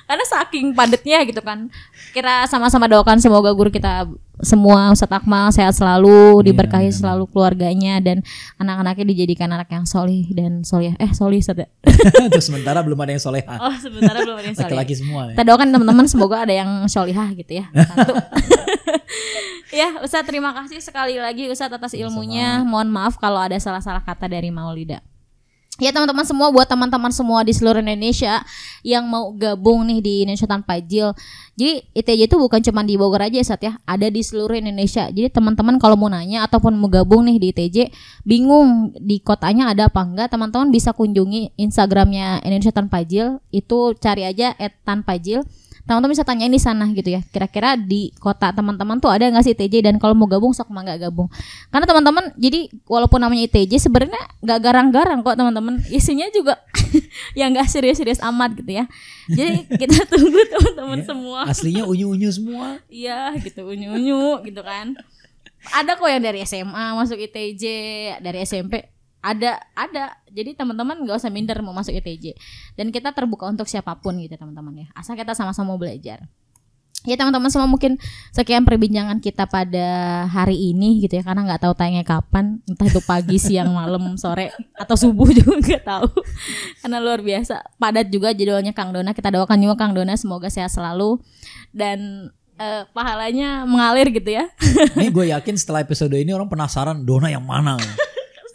Karena saking padatnya gitu kan. Kita sama-sama doakan semoga guru kita semua Ustadz Akmal sehat selalu, diberkahi selalu keluarganya dan anak-anaknya dijadikan anak yang solih dan solih. Solih Ustadz ya. Terus sementara belum ada yang solehah. Oh sementara belum ada yang soleh. Laki-laki semua ya. Kita doakan teman-teman semoga ada yang solihah gitu ya. Satu. Ya Ustadz, terima kasih sekali lagi Ustadz atas ilmunya. Mohon maaf kalau ada salah-salah kata dari Maulida. Ya teman-teman semua, buat teman-teman semua di seluruh Indonesia yang mau gabung nih di Indonesia Tanpa Ijil. Jadi ITJ itu bukan cuma di Bogor aja Sat ya, ada di seluruh Indonesia. Jadi teman-teman kalau mau nanya ataupun mau gabung nih di ITJ, bingung di kotanya ada apa enggak, teman-teman bisa kunjungi Instagramnya Indonesia Tanpa Ijil. Itu cari aja @tanpajil. Teman-teman bisa tanyain di sana gitu ya, kira-kira di kota teman-teman tuh ada nggak sih ITJ, dan kalau mau gabung sok mangga gabung. Karena teman-teman jadi walaupun namanya ITJ sebenarnya nggak garang-garang kok teman-teman, isinya juga yang nggak serius-serius amat gitu ya. Jadi kita tunggu teman-teman semua. Aslinya unyu-unyu semua. Iya gitu, unyu-unyu gitu kan. Ada kok yang dari SMA masuk ITJ, dari SMP ada. Jadi teman-teman nggak usah minder mau masuk ITJ, dan kita terbuka untuk siapapun gitu teman-teman ya, asal kita sama-sama mau belajar. Ya teman-teman semua, mungkin sekian perbincangan kita pada hari ini gitu ya, karena nggak tahu tayangnya kapan, entah itu pagi, siang, malam, sore atau subuh juga nggak tahu, karena luar biasa padat juga jadwalnya Kang Dona. Kita doakan juga Kang Dona semoga sehat selalu dan pahalanya mengalir gitu ya. Ini gue yakin setelah episode ini orang penasaran Dona yang mana.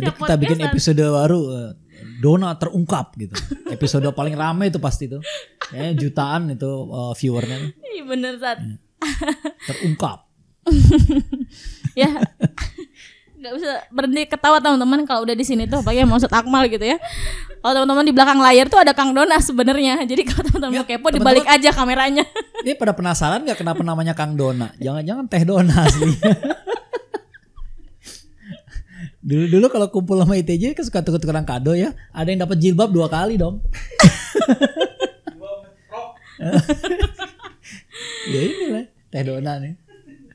Jadi kita bikin episode baru Dona terungkap gitu. Episode paling rame itu pasti tuh. Kayaknya jutaan itu viewernya. Iya bener Sat. Terungkap. Ya. Gak bisa berhenti ketawa teman-teman kalau udah di sini tuh, apalagi mau Ustadz Akmal gitu ya. Kalau teman-teman di belakang layar tuh ada Kang Dona sebenarnya. Jadi kalau teman-teman kepo dibalik aja kameranya. Ini pada penasaran nggak kenapa namanya Kang Dona? Jangan-jangan Teh Dona asli. Dulu kalau kumpul sama ITJ kan suka tukar-tukaran kado ya. Ada yang dapat jilbab 2 kali dong. Ya inilah Teh Dona nih.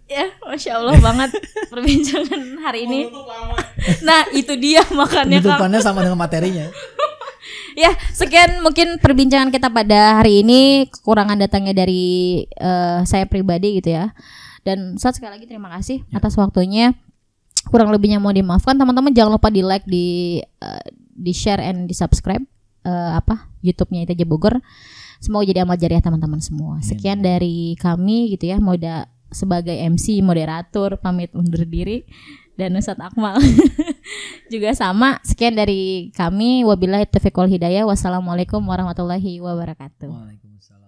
Ya, Masya Allah banget perbincangan hari ini. Nah itu dia makanya penutupannya sama dengan materinya. Ya sekian mungkin perbincangan kita pada hari ini. Kekurangan datangnya dari saya pribadi gitu ya. Dan Ustadz sekali lagi terima kasih atas waktunya. Kurang lebihnya mau dimaafkan. Teman-teman jangan lupa di like, di share and di subscribe YouTube-nya ITJ Bogor. Semoga jadi amal jariah teman-teman semua. Sekian dari kami gitu ya. Sebagai MC, moderator, pamit undur diri. Dan Ustadz Akmal juga sama. Sekian dari kami. Wabillahi taufiq wal hidayah. Wassalamualaikum warahmatullahi wabarakatuh. Waalaikumsalam.